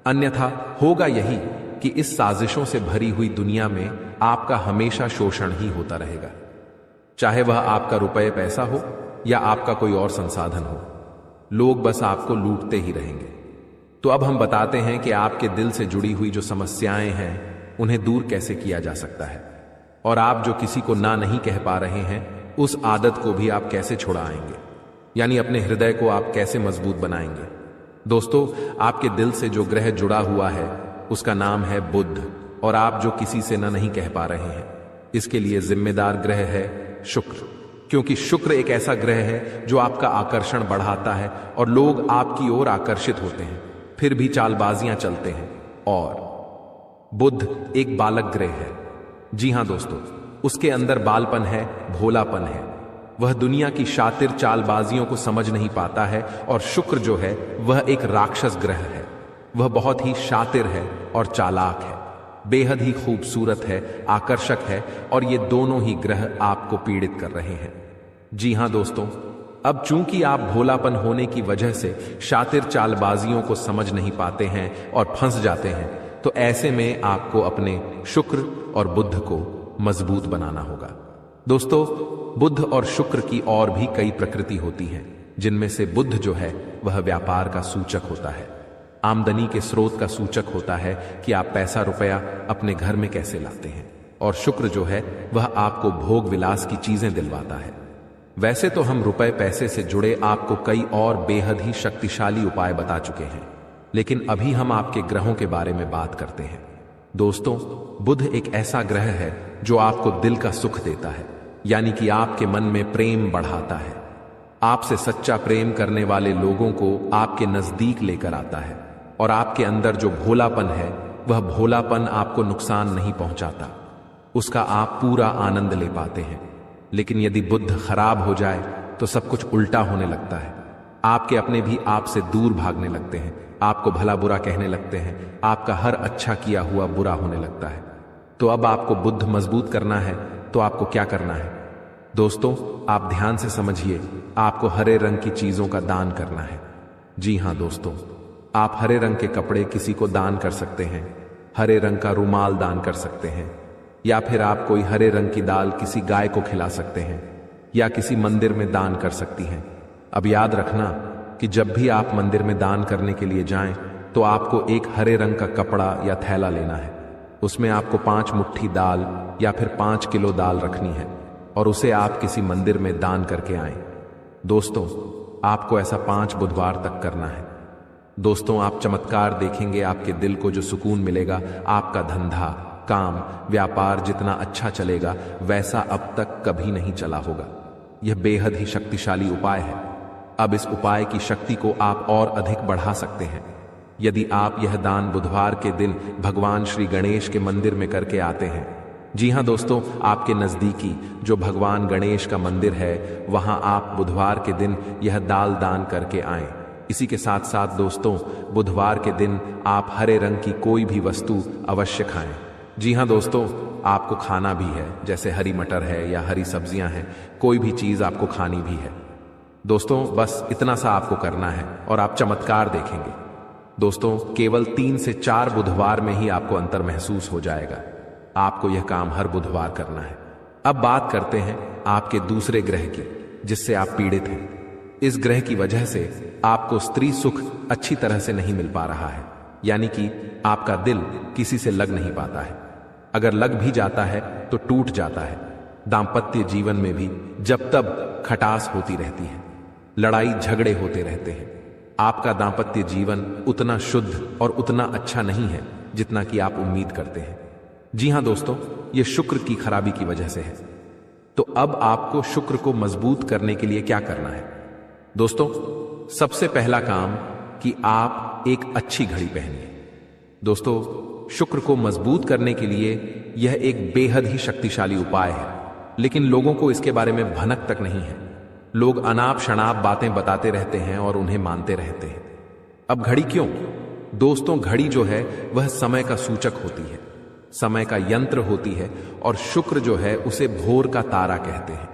अन्यथा होगा यही कि इस साजिशों से भरी हुई दुनिया में आपका हमेशा शोषण ही होता रहेगा, चाहे वह आपका रुपये पैसा हो या आपका कोई और संसाधन हो। लोग बस आपको लूटते ही रहेंगे। तो अब हम बताते हैं कि आपके दिल से जुड़ी हुई जो समस्याएं हैं उन्हें दूर कैसे किया जा सकता है, और आप जो किसी को ना नहीं कह पा रहे हैं उस आदत को भी आप कैसे छुड़ाएंगे, यानी अपने हृदय को आप कैसे मजबूत बनाएंगे। दोस्तों, आपके दिल से जो ग्रह जुड़ा हुआ है उसका नाम है बुध, और आप जो किसी से ना नहीं कह पा रहे हैं इसके लिए जिम्मेदार ग्रह है शुक्र, क्योंकि शुक्र एक ऐसा ग्रह है जो आपका आकर्षण बढ़ाता है और लोग आपकी ओर आकर्षित होते हैं, फिर भी चालबाजियां चलते हैं। और बुध एक बालक ग्रह है। जी हां दोस्तों, उसके अंदर बालपन है, भोलापन है। वह दुनिया की शातिर चालबाजियों को समझ नहीं पाता है, और शुक्र जो है वह एक राक्षस ग्रह है। वह बहुत ही शातिर है और चालाक है, बेहद ही खूबसूरत है, आकर्षक है, और ये दोनों ही ग्रह आपको पीड़ित कर रहे हैं। जी हां दोस्तों, अब चूंकि आप भोलापन होने की वजह से शातिर चालबाजियों को समझ नहीं पाते हैं और फंस जाते हैं, तो ऐसे में आपको अपने शुक्र और बुध को मजबूत बनाना होगा। दोस्तों, बुध और शुक्र की और भी कई प्रकृति होती हैं, जिनमें से बुध जो है वह व्यापार का सूचक होता है, आमदनी के स्रोत का सूचक होता है कि आप पैसा रुपया अपने घर में कैसे लाते हैं, और शुक्र जो है वह आपको भोग विलास की चीजें दिलवाता है। वैसे तो हम रुपए पैसे से जुड़े आपको कई और बेहद ही शक्तिशाली उपाय बता चुके हैं, लेकिन अभी हम आपके ग्रहों के बारे में बात करते हैं। दोस्तों, बुध एक ऐसा ग्रह है जो आपको दिल का सुख देता है, यानी कि आपके मन में प्रेम बढ़ाता है, आपसे सच्चा प्रेम करने वाले लोगों को आपके नजदीक लेकर आता है, और आपके अंदर जो भोलापन है वह भोलापन आपको नुकसान नहीं पहुंचाता, उसका आप पूरा आनंद ले पाते हैं। लेकिन यदि बुद्ध खराब हो जाए तो सब कुछ उल्टा होने लगता है। आपके अपने भी आपसे दूर भागने लगते हैं, आपको भला बुरा कहने लगते हैं, आपका हर अच्छा किया हुआ बुरा होने लगता है। तो अब आपको बुद्ध मजबूत करना है तो आपको क्या करना है? दोस्तों, आप ध्यान से समझिए, आपको हरे रंग की चीजों का दान करना है। जी हां दोस्तों, आप हरे रंग के कपड़े किसी को दान कर सकते हैं, हरे रंग का रुमाल दान कर सकते हैं, या फिर आप कोई हरे रंग की दाल किसी गाय को खिला सकते हैं, या किसी मंदिर में दान कर सकती हैं। अब याद रखना कि जब भी आप मंदिर में दान करने के लिए जाएं तो आपको एक हरे रंग का कपड़ा या थैला लेना है। उसमें आपको 5 मुट्ठी दाल या फिर 5 किलो दाल रखनी है और उसे आप किसी मंदिर में दान करके आएं। दोस्तों, आपको ऐसा 5 बुधवार तक करना है। दोस्तों, आप चमत्कार देखेंगे, आपके दिल को जो सुकून मिलेगा, आपका धंधा, काम, व्यापार जितना अच्छा चलेगा वैसा अब तक कभी नहीं चला होगा। यह बेहद ही शक्तिशाली उपाय है। अब इस उपाय की शक्ति को आप और अधिक बढ़ा सकते हैं यदि आप यह दान बुधवार के दिन भगवान श्री गणेश के मंदिर में करके आते हैं। जी हां दोस्तों, आपके नजदीकी जो भगवान गणेश का मंदिर है वहां आप बुधवार के दिन यह दाल दान करके आएं। इसी के साथ साथ दोस्तों, बुधवार के दिन आप हरे रंग की कोई भी वस्तु अवश्य खाएं। जी हां दोस्तों, आपको खाना भी है, जैसे हरी मटर है या हरी सब्जियां हैं, कोई भी चीज आपको खानी भी है। दोस्तों, बस इतना सा आपको करना है और आप चमत्कार देखेंगे। दोस्तों, केवल 3 से 4 बुधवार में ही आपको अंतर महसूस हो जाएगा। आपको यह काम हर बुधवार करना है। अब बात करते हैं आपके दूसरे ग्रह की, जिससे आप पीड़ित हैं। इस ग्रह की वजह से आपको स्त्री सुख अच्छी तरह से नहीं मिल पा रहा है, यानी कि आपका दिल किसी से लग नहीं पाता है। अगर लग भी जाता है तो टूट जाता है। दाम्पत्य जीवन में भी जब तब खटास होती रहती है, लड़ाई झगड़े होते रहते हैं। आपका दाम्पत्य जीवन उतना शुद्ध और उतना अच्छा नहीं है जितना कि आप उम्मीद करते हैं। जी हां दोस्तों, यह शुक्र की खराबी की वजह से है। तो अब आपको शुक्र को मजबूत करने के लिए क्या करना है? दोस्तों, सबसे पहला काम कि आप एक अच्छी घड़ी पहनिए। दोस्तों, शुक्र को मजबूत करने के लिए यह एक बेहद ही शक्तिशाली उपाय है, लेकिन लोगों को इसके बारे में भनक तक नहीं है। लोग अनाप शनाप बातें बताते रहते हैं और उन्हें मानते रहते हैं। अब घड़ी क्यों? दोस्तों, घड़ी जो है वह समय का सूचक होती है, समय का यंत्र होती है, और शुक्र जो है उसे भोर का तारा कहते हैं।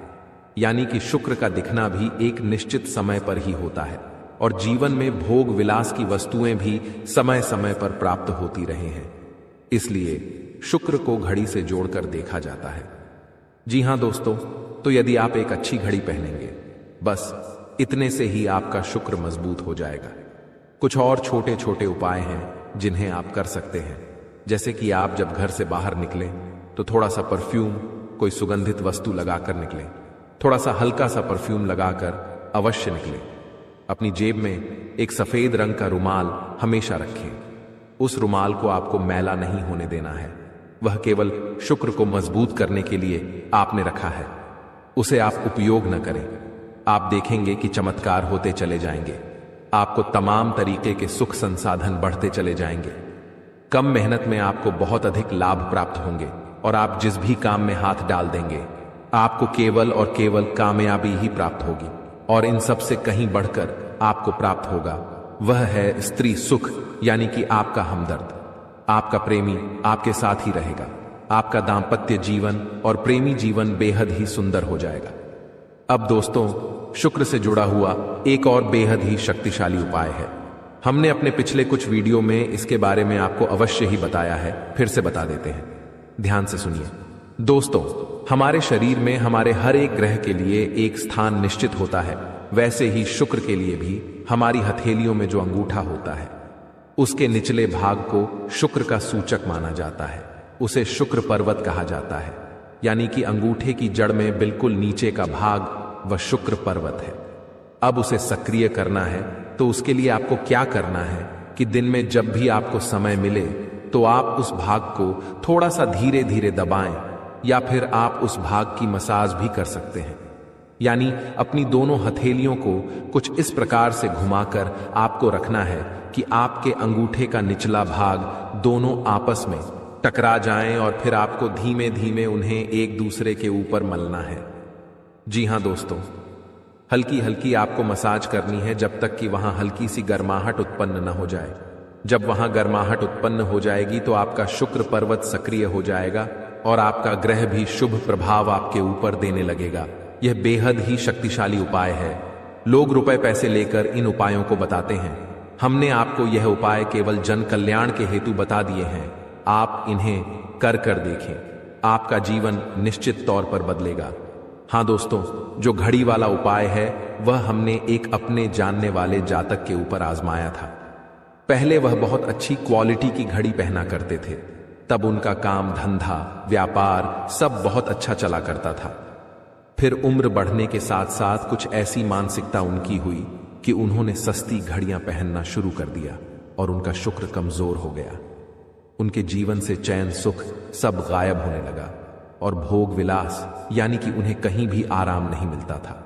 यानी कि शुक्र का दिखना भी एक निश्चित समय पर ही होता है, और जीवन में भोग विलास की वस्तुएं भी समय समय पर प्राप्त होती रहे हैं। इसलिए शुक्र को घड़ी से जोड़कर देखा जाता है। जी हां दोस्तों, तो यदि आप एक अच्छी घड़ी पहनेंगे, बस इतने से ही आपका शुक्र मजबूत हो जाएगा। कुछ और छोटे छोटे उपाय हैं जिन्हें आप कर सकते हैं, जैसे कि आप जब घर से बाहर निकलें तो थोड़ा सा परफ्यूम, कोई सुगंधित वस्तु लगाकर निकलें। थोड़ा सा हल्का सा परफ्यूम लगाकर अवश्य निकलें। अपनी जेब में एक सफेद रंग का रुमाल हमेशा रखें। उस रुमाल को आपको मैला नहीं होने देना है, वह केवल शुक्र को मजबूत करने के लिए आपने रखा है। उसे आप उपयोग न करें। आप देखेंगे कि चमत्कार होते चले जाएंगे। आपको तमाम तरीके के सुख संसाधन बढ़ते चले जाएंगे। कम मेहनत में आपको बहुत अधिक लाभ प्राप्त होंगे, और आप जिस भी काम में हाथ डाल देंगे आपको केवल और केवल कामयाबी ही प्राप्त होगी। और इन सब से कहीं बढ़कर आपको प्राप्त होगा वह है स्त्री सुख, यानी कि आपका हमदर्द। आपका प्रेमी आपके साथ ही रहेगा। आपका दाम्पत्य जीवन और प्रेमी जीवन बेहद ही सुंदर हो जाएगा। अब दोस्तों, शुक्र से जुड़ा हुआ एक और बेहद ही शक्तिशाली उपाय है। हमने अपने पिछले कुछ वीडियो में इसके बारे में आपको अवश्य ही बताया है, फिर से बता देते हैं। ध्यान से सुनिए। दोस्तों, हमारे शरीर में हमारे हर एक ग्रह के लिए एक स्थान निश्चित होता है। वैसे ही शुक्र के लिए भी हमारी हथेलियों में जो अंगूठा होता है उसके निचले भाग को शुक्र का सूचक माना जाता है। उसे शुक्र पर्वत कहा जाता है, यानी कि अंगूठे की जड़ में बिल्कुल नीचे का भाग वह शुक्र पर्वत है। अब उसे सक्रिय करना है तो उसके लिए आपको क्या करना है कि दिन में जब भी आपको समय मिले तो आप उस भाग को थोड़ा सा धीरे धीरे दबाएं, या फिर आप उस भाग की मसाज भी कर सकते हैं। यानी अपनी दोनों हथेलियों को कुछ इस प्रकार से घुमाकर आपको रखना है कि आपके अंगूठे का निचला भाग दोनों आपस में टकरा जाएं और फिर आपको धीमे धीमे उन्हें एक दूसरे के ऊपर मलना है। जी हां दोस्तों, हल्की हल्की आपको मसाज करनी है जब तक कि वहां हल्की सी गर्माहट उत्पन्न न हो जाए। जब वहां गर्माहट उत्पन्न हो जाएगी तो आपका शुक्र पर्वत सक्रिय हो जाएगा और आपका ग्रह भी शुभ प्रभाव आपके ऊपर देने लगेगा। यह बेहद ही शक्तिशाली उपाय है। लोग रुपए पैसे लेकर इन उपायों को बताते हैं। हमने आपको यह उपाय केवल जन कल्याण के हेतु बता दिए हैं। आप इन्हें कर देखें, आपका जीवन निश्चित तौर पर बदलेगा। हाँ दोस्तों, जो घड़ी वाला उपाय है वह हमने एक अपने जानने वाले जातक के ऊपर आजमाया था। पहले वह बहुत अच्छी क्वालिटी की घड़ी पहना करते थे, तब उनका काम धंधा व्यापार सब बहुत अच्छा चला करता था। फिर उम्र बढ़ने के साथ साथ कुछ ऐसी मानसिकता उनकी हुई कि उन्होंने सस्ती घड़ियां पहनना शुरू कर दिया और उनका शुक्र कमजोर हो गया। उनके जीवन से चैन सुख सब गायब होने लगा और भोग विलास यानी कि उन्हें कहीं भी आराम नहीं मिलता था।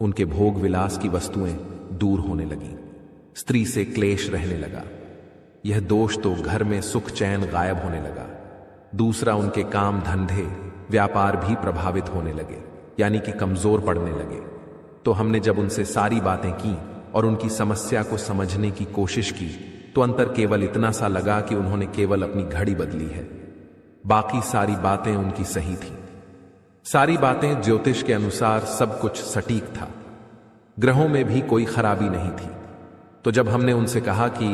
उनके भोग विलास की वस्तुएं दूर होने लगी, स्त्री से क्लेश रहने लगा। यह दोष तो घर में सुख चैन गायब होने लगा। दूसरा, उनके काम धंधे व्यापार भी प्रभावित होने लगे यानी कि कमजोर पड़ने लगे। तो हमने जब उनसे सारी बातें की और उनकी समस्या को समझने की कोशिश की तो अंतर केवल इतना सा लगा कि उन्होंने केवल अपनी घड़ी बदली है, बाकी सारी बातें उनकी सही थी। सारी बातें ज्योतिष के अनुसार सब कुछ सटीक था, ग्रहों में भी कोई खराबी नहीं थी। तो जब हमने उनसे कहा कि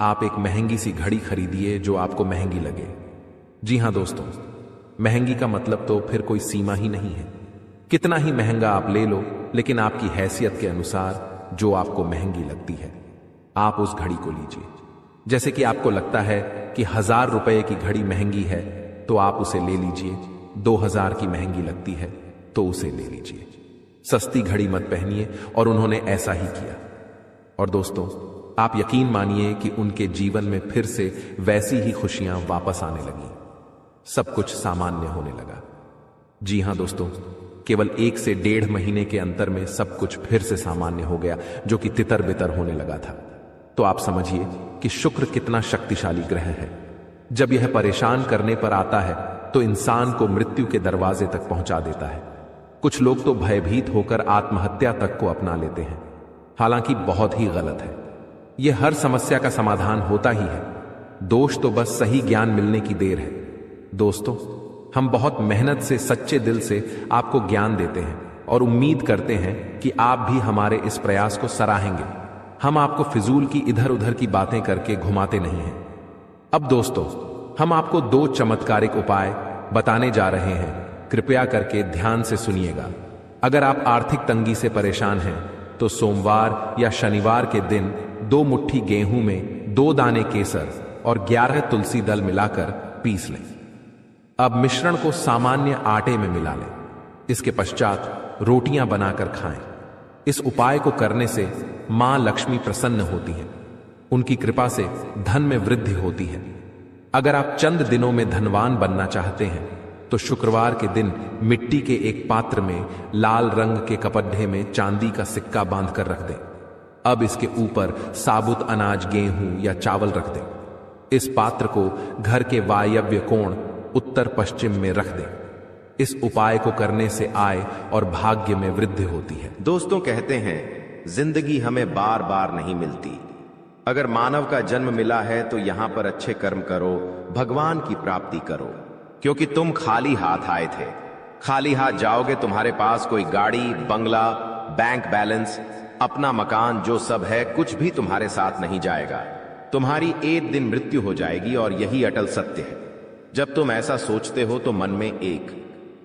आप एक महंगी सी घड़ी खरीदिए जो आपको महंगी लगे। जी हां दोस्तों, महंगी का मतलब तो फिर कोई सीमा ही नहीं है। कितना ही महंगा आप ले लो, लेकिन आपकी हैसियत के अनुसार जो आपको महंगी लगती है आप उस घड़ी को लीजिए। जैसे कि आपको लगता है कि 1000 रुपए की घड़ी महंगी है तो आप उसे ले लीजिए, 2000 की महंगी लगती है तो उसे ले लीजिए। सस्ती घड़ी मत पहनिए, और उन्होंने ऐसा ही किया। और दोस्तों, आप यकीन मानिए कि उनके जीवन में फिर से वैसी ही खुशियां वापस आने लगी, सब कुछ सामान्य होने लगा। जी हां दोस्तों, केवल 1 से 1.5 महीने के अंतर में सब कुछ फिर से सामान्य हो गया, जो कि तितर बितर होने लगा था। तो आप समझिए कि शुक्र कितना शक्तिशाली ग्रह है। जब यह परेशान करने पर आता है तो इंसान को मृत्यु के दरवाजे तक पहुंचा देता है। कुछ लोग तो भयभीत होकर आत्महत्या तक को अपना लेते हैं, हालांकि बहुत ही गलत है। यह हर समस्या का समाधान होता ही है, दोष तो बस सही ज्ञान मिलने की देर है। दोस्तों, हम बहुत मेहनत से सच्चे दिल से आपको ज्ञान देते हैं और उम्मीद करते हैं कि आप भी हमारे इस प्रयास को सराहेंगे। हम आपको फिजूल की इधर उधर की बातें करके घुमाते नहीं हैं। अब दोस्तों, हम आपको 2 चमत्कारिक उपाय बताने जा रहे हैं, कृपया करके ध्यान से सुनिएगा। अगर आप आर्थिक तंगी से परेशान हैं तो सोमवार या शनिवार के दिन 2 मुट्ठी गेहूं में 2 दाने केसर और 11 तुलसी दल मिलाकर पीस लें। अब मिश्रण को सामान्य आटे में मिला लें। इसके पश्चात रोटियां बनाकर खाएं। इस उपाय को करने से मां लक्ष्मी प्रसन्न होती हैं, उनकी कृपा से धन में वृद्धि होती है। अगर आप चंद दिनों में धनवान बनना चाहते हैं तो शुक्रवार के दिन मिट्टी के एक पात्र में लाल रंग के कपड्ढे में चांदी का सिक्का बांधकर रख दें। अब इसके ऊपर साबुत अनाज गेहूं या चावल रख दें। इस पात्र को घर के वायव्य कोण उत्तर पश्चिम में रख दें। इस उपाय को करने से आय और भाग्य में वृद्धि होती है। दोस्तों, कहते हैं जिंदगी हमें बार बार नहीं मिलती। अगर मानव का जन्म मिला है तो यहां पर अच्छे कर्म करो, भगवान की प्राप्ति करो, क्योंकि तुम खाली हाथ आए थे। खाली हाथ जाओगे, तुम्हारे पास कोई गाड़ी बंगला बैंक बैलेंस अपना मकान जो सब है कुछ भी तुम्हारे साथ नहीं जाएगा। तुम्हारी एक दिन मृत्यु हो जाएगी और यही अटल सत्य है। जब तुम ऐसा सोचते हो तो मन में एक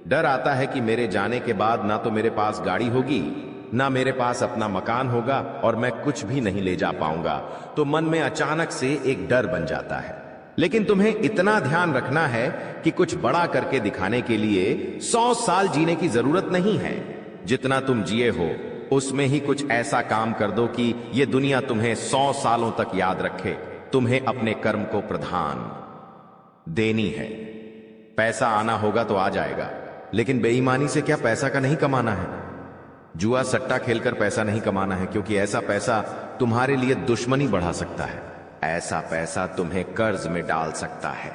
डर आता है कि मेरे जाने के बाद ना तो मेरे पास गाड़ी होगी, ना मेरे पास अपना मकान होगा और मैं कुछ भी नहीं ले जा पाऊंगा। तो मन में अचानक से एक डर बन जाता है। लेकिन तुम्हें इतना ध्यान रखना है कि कुछ बड़ा करके दिखाने के लिए 100 साल जीने की जरूरत नहीं है। जितना तुम जिए हो उसमें ही कुछ ऐसा काम कर दो कि ये दुनिया तुम्हें 100 सालों तक याद रखे। तुम्हें अपने कर्म को प्रधान देनी है। पैसा आना होगा तो आ जाएगा, लेकिन बेईमानी से क्या पैसा का नहीं कमाना है। जुआ सट्टा खेलकर पैसा नहीं कमाना है, क्योंकि ऐसा पैसा तुम्हारे लिए दुश्मनी बढ़ा सकता है। ऐसा पैसा तुम्हें कर्ज में डाल सकता है।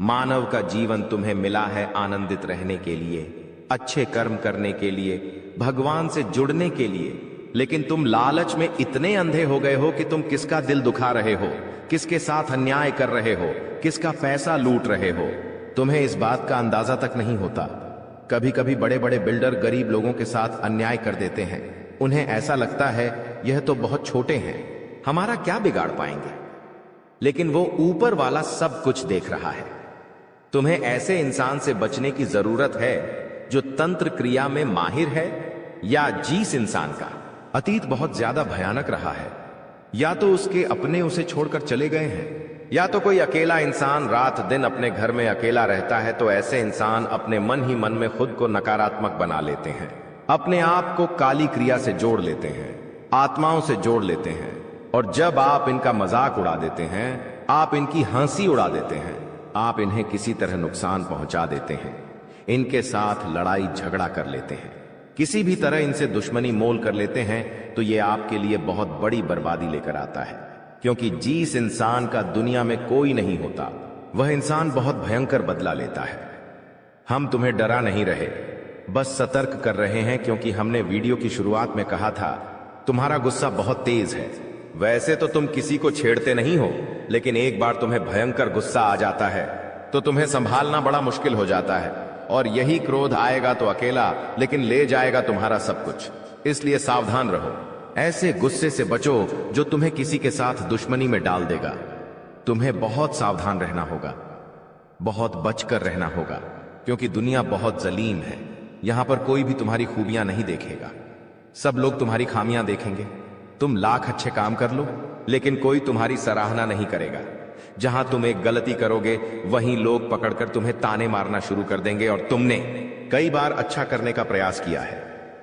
मानव का जीवन तुम्हें मिला है आनंदित रहने के लिए, अच्छे कर्म करने के लिए, भगवान से जुड़ने के लिए, लेकिन तुम लालच में इतने अंधे हो गए हो कि तुम किसका दिल दुखा रहे हो, किसके साथ अन्याय कर रहे हो, किसका पैसा लूट रहे हो, तुम्हें इस बात का अंदाजा तक नहीं होता। कभी कभी बड़े बड़े बिल्डर गरीब लोगों के साथ अन्याय कर देते हैं। उन्हें ऐसा लगता है यह तो बहुत छोटे हैं, हमारा क्या बिगाड़ पाएंगे, लेकिन वो ऊपर वाला सब कुछ देख रहा है। तुम्हें ऐसे इंसान से बचने की जरूरत है जो तंत्र क्रिया में माहिर है, या जिस इंसान का अतीत बहुत ज्यादा भयानक रहा है, या तो उसके अपने उसे छोड़कर चले गए हैं, या तो कोई अकेला इंसान रात दिन अपने घर में अकेला रहता है। तो ऐसे इंसान अपने मन ही मन में खुद को नकारात्मक बना लेते हैं, अपने आप को काली क्रिया से जोड़ लेते हैं, आत्माओं से जोड़ लेते हैं, और जब आप इनका मजाक उड़ा देते हैं, आप इनकी हंसी उड़ा देते हैं, आप इन्हें किसी तरह नुकसान पहुंचा देते हैं, इनके साथ लड़ाई झगड़ा कर लेते हैं, किसी भी तरह इनसे दुश्मनी मोल कर लेते हैं, तो ये आपके लिए बहुत बड़ी बर्बादी लेकर आता है। क्योंकि जिस इंसान का दुनिया में कोई नहीं होता, वह इंसान बहुत भयंकर बदला लेता है। हम तुम्हें डरा नहीं रहे, बस सतर्क कर रहे हैं, क्योंकि हमने वीडियो की शुरुआत में कहा था तुम्हारा गुस्सा बहुत तेज है। वैसे तो तुम किसी को छेड़ते नहीं हो, लेकिन एक बार तुम्हें भयंकर गुस्सा आ जाता है तो तुम्हें संभालना बड़ा मुश्किल हो जाता है, और यही क्रोध आएगा तो अकेला, लेकिन ले जाएगा तुम्हारा सब कुछ। इसलिए सावधान रहो, ऐसे गुस्से से बचो जो तुम्हें किसी के साथ दुश्मनी में डाल देगा। तुम्हें बहुत सावधान रहना होगा, बहुत बचकर रहना होगा, क्योंकि दुनिया बहुत जलीम है। यहां पर कोई भी तुम्हारी खूबियां नहीं देखेगा, सब लोग तुम्हारी खामियां देखेंगे। तुम लाख अच्छे काम कर लो, लेकिन कोई तुम्हारी सराहना नहीं करेगा। जहां तुम एक गलती करोगे, वहीं लोग पकड़कर तुम्हें ताने मारना शुरू कर देंगे। और तुमने कई बार अच्छा करने का प्रयास किया है,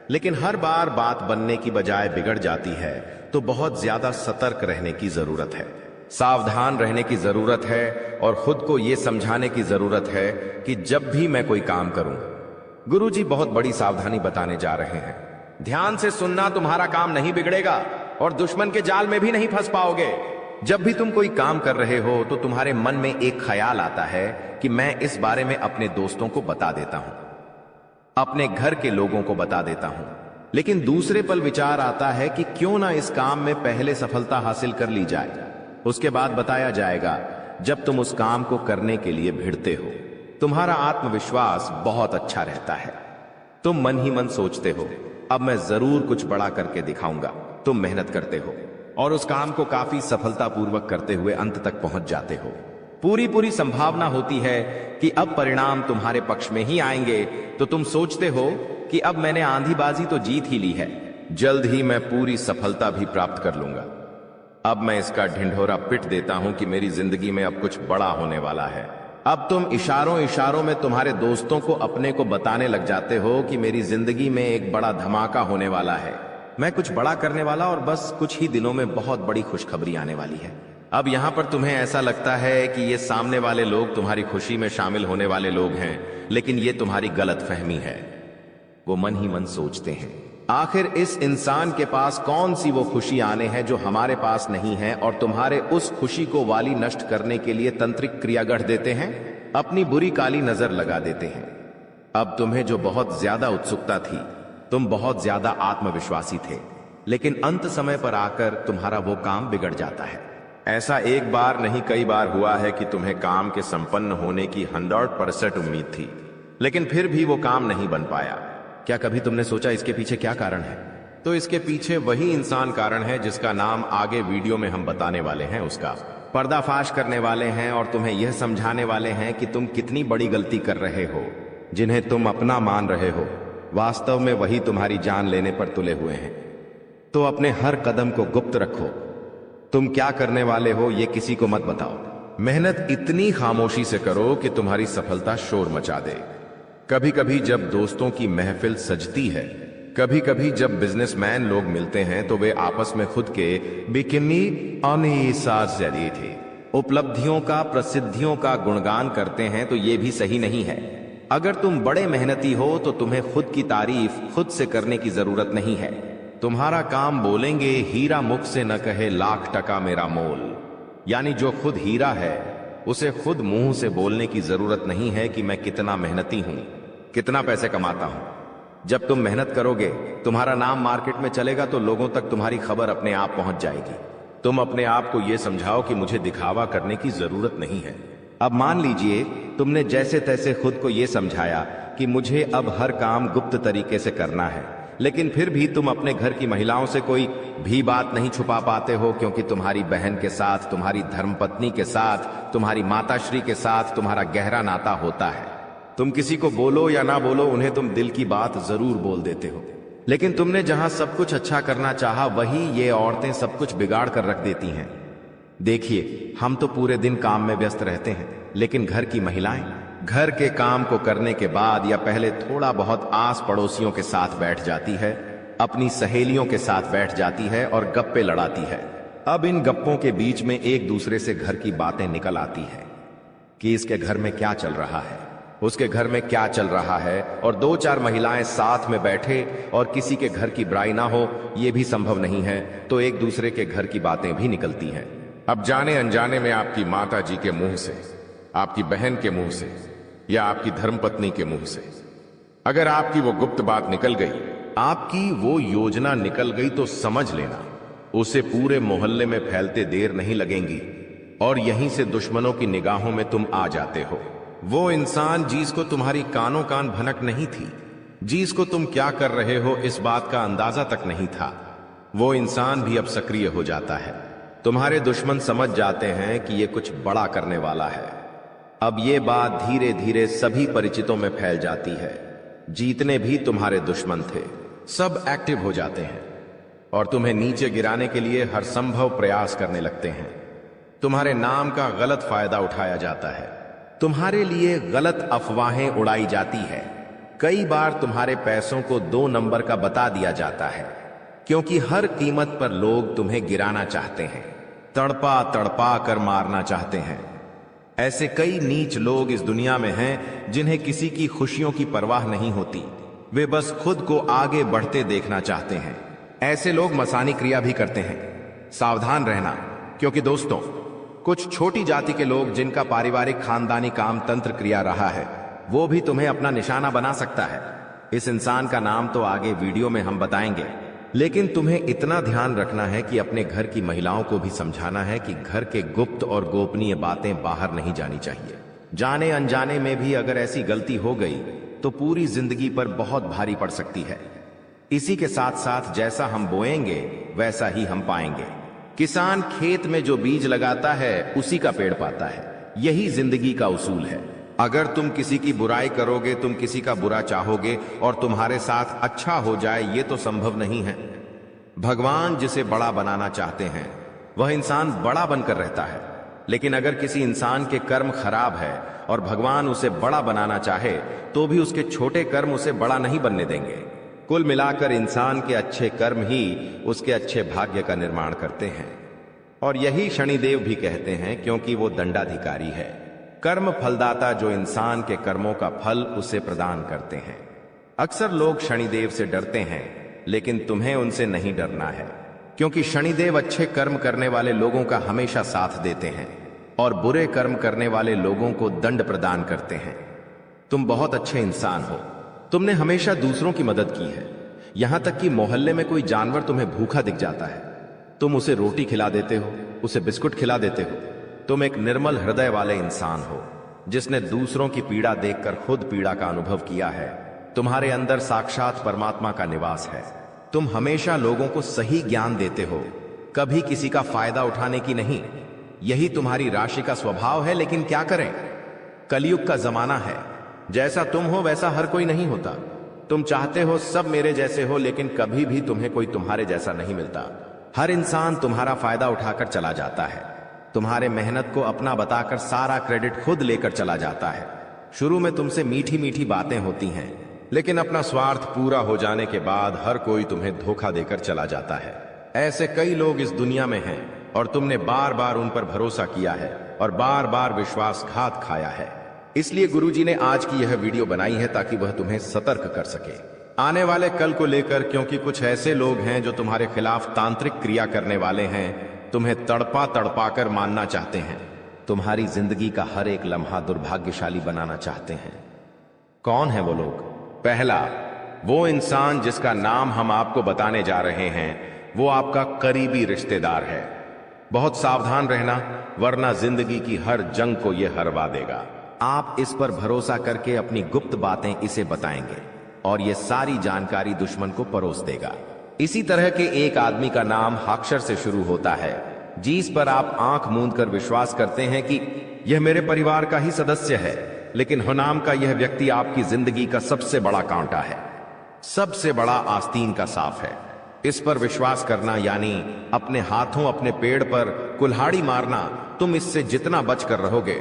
लेकिन हर बार बात बनने की बजाय बिगड़ जाती है। तो बहुत ज्यादा सतर्क रहने की जरूरत है, सावधान रहने की जरूरत है, और खुद को यह समझाने की जरूरत है कि जब भी मैं कोई काम करूं, गुरुजी बहुत बड़ी सावधानी बताने जा रहे हैं। ध्यान से सुनना, तुम्हारा काम नहीं बिगड़ेगा और दुश्मन के जाल में भी नहीं फंस पाओगे। जब भी तुम कोई काम कर रहे हो तो तुम्हारे मन में एक ख्याल आता है कि मैं इस बारे में अपने दोस्तों को बता देता हूं, अपने घर के लोगों को बता देता हूं, लेकिन दूसरे पल विचार आता है कि क्यों ना इस काम में पहले सफलता हासिल कर ली जाए, उसके बाद बताया जाएगा। जब तुम उस काम को करने के लिए भिड़ते हो, तुम्हारा आत्मविश्वास बहुत अच्छा रहता है। तुम मन ही मन सोचते हो, अब मैं जरूर कुछ बड़ा करके दिखाऊंगा। तुम मेहनत करते हो और उस काम को काफी सफलतापूर्वक करते हुए अंत तक पहुंच जाते हो। पूरी संभावना होती है कि अब परिणाम तुम्हारे पक्ष में ही आएंगे। तो तुम सोचते हो कि अब मैंने आंधीबाजी तो जीत ही ली है, जल्द ही मैं पूरी सफलता भी प्राप्त कर लूंगा। अब मैं इसका ढिंढोरा पिट देता हूं कि मेरी जिंदगी में अब कुछ बड़ा होने वाला है। अब तुम इशारों में तुम्हारे दोस्तों को अपने को बताने लग जाते हो कि मेरी जिंदगी में एक बड़ा धमाका होने वाला है, मैं कुछ बड़ा करने वाला, और बस कुछ ही दिनों में बहुत बड़ी खुशखबरी आने वाली है। अब यहां पर तुम्हें ऐसा लगता है कि ये सामने वाले लोग तुम्हारी खुशी में शामिल होने वाले लोग हैं, लेकिन ये तुम्हारी गलतफहमी है। वो मन ही मन सोचते हैं, आखिर इस इंसान के पास कौन सी वो खुशी आने हैं जो हमारे पास नहीं है, और तुम्हारे उस खुशी को वाली नष्ट करने के लिए तंत्रिक क्रिया गढ़ देते हैं, अपनी बुरी काली नजर लगा देते हैं। अब तुम्हें जो बहुत ज्यादा उत्सुकता थी, तुम बहुत ज्यादा आत्मविश्वासी थे, लेकिन अंत समय पर आकर तुम्हारा वो काम बिगड़ जाता है। ऐसा एक बार नहीं कई बार हुआ है कि तुम्हें काम के संपन्न होने की 100% उम्मीद थी, लेकिन फिर भी वो काम नहीं बन पाया। क्या कभी तुमने सोचा इसके पीछे क्या कारण है? तो इसके पीछे वही इंसान कारण है जिसका नाम आगे वीडियो में हम बताने वाले हैं। उसका पर्दाफाश करने वाले हैं और तुम्हें यह समझाने वाले हैं कि तुम कितनी बड़ी गलती कर रहे हो। जिन्हें तुम अपना मान रहे हो, वास्तव में वही तुम्हारी जान लेने पर तुले हुए हैं। तो अपने हर कदम को गुप्त रखो। तुम क्या करने वाले हो ये किसी को मत बताओ। मेहनत इतनी खामोशी से करो कि तुम्हारी सफलता शोर मचा दे। कभी कभी जब दोस्तों की महफिल सजती है, कभी कभी जब बिजनेसमैन लोग मिलते हैं, तो वे आपस में खुद के बिकिनी थे उपलब्धियों का, प्रसिद्धियों का गुणगान करते हैं। तो ये भी सही नहीं है। अगर तुम बड़े मेहनती हो तो तुम्हें खुद की तारीफ खुद से करने की जरूरत नहीं है। तुम्हारा काम बोलेंगे, हीरा मुख से न कहे लाख टका मेरा मोल। यानी जो खुद हीरा है उसे खुद मुंह से बोलने की जरूरत नहीं है कि मैं कितना मेहनती हूं, कितना पैसे कमाता हूं। जब तुम मेहनत करोगे, तुम्हारा नाम मार्केट में चलेगा तो लोगों तक तुम्हारी खबर अपने आप पहुंच जाएगी। तुम अपने आप को यह समझाओ कि मुझे दिखावा करने की जरूरत नहीं है। अब मान लीजिए तुमने जैसे तैसे खुद को यह समझाया कि मुझे अब हर काम गुप्त तरीके से करना है, लेकिन फिर भी तुम अपने घर की महिलाओं से कोई भी बात नहीं छुपा पाते हो, क्योंकि तुम्हारी बहन के साथ, तुम्हारी धर्मपत्नी के साथ, तुम्हारी माताश्री के साथ तुम्हारा गहरा नाता होता है। तुम किसी को बोलो या ना बोलो, उन्हें तुम दिल की बात जरूर बोल देते हो। लेकिन तुमने जहां सब कुछ अच्छा करना चाहा, वही ये औरतें सब कुछ बिगाड़ कर रख देती हैं। देखिए, हम तो पूरे दिन काम में व्यस्त रहते हैं, लेकिन घर की महिलाएं घर के काम को करने के बाद या पहले थोड़ा बहुत आस पड़ोसियों के साथ बैठ जाती है, अपनी सहेलियों के साथ बैठ जाती है और गप्पे लड़ाती है। अब इन गप्पों के बीच में एक दूसरे से घर की बातें निकल आती है कि इसके घर में क्या चल रहा है, उसके घर में क्या चल रहा है, और दो चार महिलाएं साथ में बैठे और किसी के घर की बुराई ना हो, यह भी संभव नहीं है, तो एक दूसरे के घर की बातें भी निकलती हैं। अब जाने अनजाने में आपकी माता जी के मुंह से, आपकी बहन के मुंह से या आपकी धर्मपत्नी के मुंह से अगर आपकी वो गुप्त बात निकल गई, आपकी वो योजना निकल गई, तो समझ लेना उसे पूरे मोहल्ले में फैलते देर नहीं लगेंगी और यहीं से दुश्मनों की निगाहों में तुम आ जाते हो। वो इंसान जिसको तुम्हारी कानों कान भनक नहीं थी, जिसको तुम क्या कर रहे हो इस बात का अंदाजा तक नहीं था, वो इंसान भी अब सक्रिय हो जाता है। तुम्हारे दुश्मन समझ जाते हैं कि ये कुछ बड़ा करने वाला है। अब ये बात धीरे धीरे सभी परिचितों में फैल जाती है। जितने भी तुम्हारे दुश्मन थे सब एक्टिव हो जाते हैं और तुम्हें नीचे गिराने के लिए हर संभव प्रयास करने लगते हैं। तुम्हारे नाम का गलत फायदा उठाया जाता है, तुम्हारे लिए गलत अफवाहें उड़ाई जाती है। कई बार तुम्हारे पैसों को 2 नंबर का बता दिया जाता है, क्योंकि हर कीमत पर लोग तुम्हें गिराना चाहते हैं, तड़पा तड़पा कर मारना चाहते हैं। ऐसे कई नीच लोग इस दुनिया में हैं जिन्हें किसी की खुशियों की परवाह नहीं होती, वे बस खुद को आगे बढ़ते देखना चाहते हैं। ऐसे लोग मसानी क्रिया भी करते हैं। सावधान रहना, क्योंकि दोस्तों, कुछ छोटी जाति के लोग जिनका पारिवारिक खानदानी काम तंत्र क्रिया रहा है, वो भी तुम्हें अपना निशाना बना सकता है। इस इंसान का नाम तो आगे वीडियो में हम बताएंगे, लेकिन तुम्हें इतना ध्यान रखना है कि अपने घर की महिलाओं को भी समझाना है कि घर के गुप्त और गोपनीय बातें बाहर नहीं जानी चाहिए। जाने अनजाने में भी अगर ऐसी गलती हो गई तो पूरी जिंदगी पर बहुत भारी पड़ सकती है। इसी के साथ साथ जैसा हम बोएंगे वैसा ही हम पाएंगे। किसान खेत में जो बीज लगाता है उसी का पेड़ पाता है, यही जिंदगी का उसूल है। अगर तुम किसी की बुराई करोगे, तुम किसी का बुरा चाहोगे और तुम्हारे साथ अच्छा हो जाए, ये तो संभव नहीं है। भगवान जिसे बड़ा बनाना चाहते हैं वह इंसान बड़ा बनकर रहता है, लेकिन अगर किसी इंसान के कर्म खराब है और भगवान उसे बड़ा बनाना चाहे तो भी उसके छोटे कर्म उसे बड़ा नहीं बनने देंगे। कुल मिलाकर इंसान के अच्छे कर्म ही उसके अच्छे भाग्य का निर्माण करते हैं, और यही शनिदेव भी कहते हैं, क्योंकि वो दंडाधिकारी है, कर्म फलदाता, जो इंसान के कर्मों का फल उसे प्रदान करते हैं। अक्सर लोग शनिदेव से डरते हैं, लेकिन तुम्हें उनसे नहीं डरना है, क्योंकि शनिदेव अच्छे कर्म करने वाले लोगों का हमेशा साथ देते हैं और बुरे कर्म करने वाले लोगों को दंड प्रदान करते हैं। तुम बहुत अच्छे इंसान हो, तुमने हमेशा दूसरों की मदद की है। यहां तक कि मोहल्ले में कोई जानवर तुम्हें भूखा दिख जाता है, तुम उसे रोटी खिला देते हो, उसे बिस्कुट खिला देते हो। तुम एक निर्मल हृदय वाले इंसान हो, जिसने दूसरों की पीड़ा देखकर खुद पीड़ा का अनुभव किया है। तुम्हारे अंदर साक्षात परमात्मा का निवास है। तुम हमेशा लोगों को सही ज्ञान देते हो, कभी किसी का फायदा उठाने की नहीं। यही तुम्हारी राशि का स्वभाव है, लेकिन क्या करें, कलयुग का जमाना है। जैसा तुम हो वैसा हर कोई नहीं होता। तुम चाहते हो सब मेरे जैसे हो, लेकिन कभी भी तुम्हें कोई तुम्हारे जैसा नहीं मिलता। हर इंसान तुम्हारा फायदा उठाकर चला जाता है, तुम्हारे मेहनत को अपना बताकर सारा क्रेडिट खुद लेकर चला जाता है। शुरू में तुमसे मीठी मीठी बातें होती हैं, लेकिन अपना स्वार्थ पूरा हो जाने के बाद हर कोई तुम्हें धोखा देकर चला जाता है। ऐसे कई लोग इस दुनिया में हैं और तुमने बार बार उन पर भरोसा किया है और बार बार विश्वासघात खाया है। इसलिए गुरुजी ने आज की यह वीडियो बनाई है ताकि वह तुम्हें सतर्क कर सके आने वाले कल को लेकर, क्योंकि कुछ ऐसे लोग हैं जो तुम्हारे खिलाफ तांत्रिक क्रिया करने वाले हैं। तुम्हें तड़पा तड़पा कर मानना चाहते हैं, तुम्हारी जिंदगी का हर एक लम्हा दुर्भाग्यशाली बनाना चाहते हैं। कौन है वो लोग? पहला, वो इंसान जिसका नाम हम आपको बताने जा रहे हैं, वो आपका करीबी रिश्तेदार है। बहुत सावधान रहना, वरना जिंदगी की हर जंग को यह हरवा देगा। आप इस पर भरोसा करके अपनी गुप्त बातें इसे बताएंगे और यह सारी जानकारी दुश्मन को परोस देगा। इसी तरह के एक आदमी का नाम अक्षर से शुरू होता है, जिस पर आप आंख मूंद कर विश्वास करते हैं कि यह मेरे परिवार का ही सदस्य है, लेकिन हुनाम का यह व्यक्ति आपकी जिंदगी का सबसे बड़ा कांटा है, सबसे बड़ा आस्तीन का साफ है। इस पर विश्वास करना यानी अपने हाथों अपने पेड़ पर कुल्हाड़ी मारना। तुम इससे जितना बचकर रहोगे,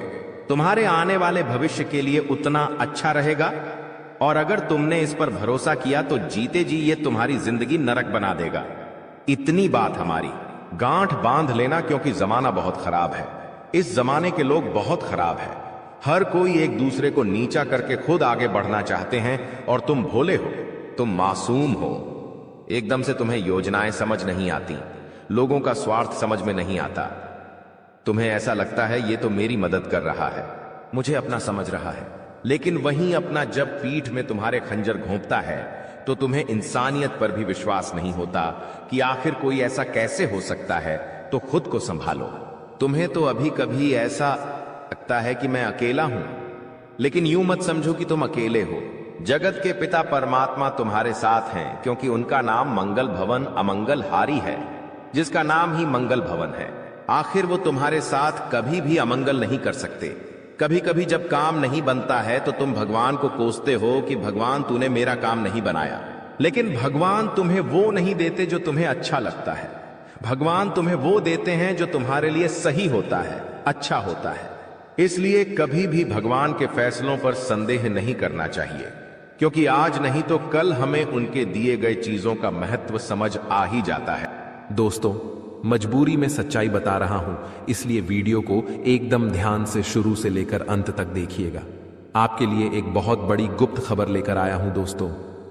तुम्हारे आने वाले भविष्य के लिए उतना अच्छा रहेगा। और अगर तुमने इस पर भरोसा किया तो जीते जी ये तुम्हारी जिंदगी नरक बना देगा। इतनी बात हमारी, गांठ बांध लेना, क्योंकि जमाना बहुत खराब है। इस जमाने के लोग बहुत खराब है। हर कोई एक दूसरे को नीचा करके खुद आगे बढ़ना चाहते हैं, और तुम भोले हो, तुम मासूम हो। एकदम से तुम्हें योजनाएं समझ नहीं आती, लोगों का स्वार्थ समझ में नहीं आता। तुम्हें ऐसा लगता है ये तो मेरी मदद कर रहा है, मुझे अपना समझ रहा है। लेकिन वहीं अपना जब पीठ में तुम्हारे खंजर घोंपता है तो तुम्हें इंसानियत पर भी विश्वास नहीं होता कि आखिर कोई ऐसा कैसे हो सकता है। तो खुद को संभालो। तुम्हें तो अभी कभी ऐसा लगता है कि मैं अकेला हूं, लेकिन यूं मत समझो कि तुम अकेले हो। जगत के पिता परमात्मा तुम्हारे साथ हैं, क्योंकि उनका नाम मंगल भवन अमंगल हारी है, जिसका नाम ही मंगल भवन है। आखिर वो तुम्हारे साथ कभी भी अमंगल नहीं कर सकते। कभी कभी जब काम नहीं बनता है तो तुम भगवान को कोसते हो कि भगवान तूने मेरा काम नहीं बनाया, लेकिन भगवान तुम्हें वो नहीं देते जो तुम्हें अच्छा लगता है। भगवान तुम्हें वो देते हैं जो तुम्हारे लिए सही होता है, अच्छा होता है। इसलिए कभी भी भगवान के फैसलों पर संदेह नहीं करना चाहिए, क्योंकि आज नहीं तो कल हमें उनके दिए गए चीजों का महत्व समझ आ ही जाता है। दोस्तों, मजबूरी में सच्चाई बता रहा हूं, इसलिए वीडियो को एकदम ध्यान से शुरू से लेकर अंत तक देखिएगा। आपके लिए एक बहुत बड़ी गुप्त खबर लेकर आया हूं दोस्तों।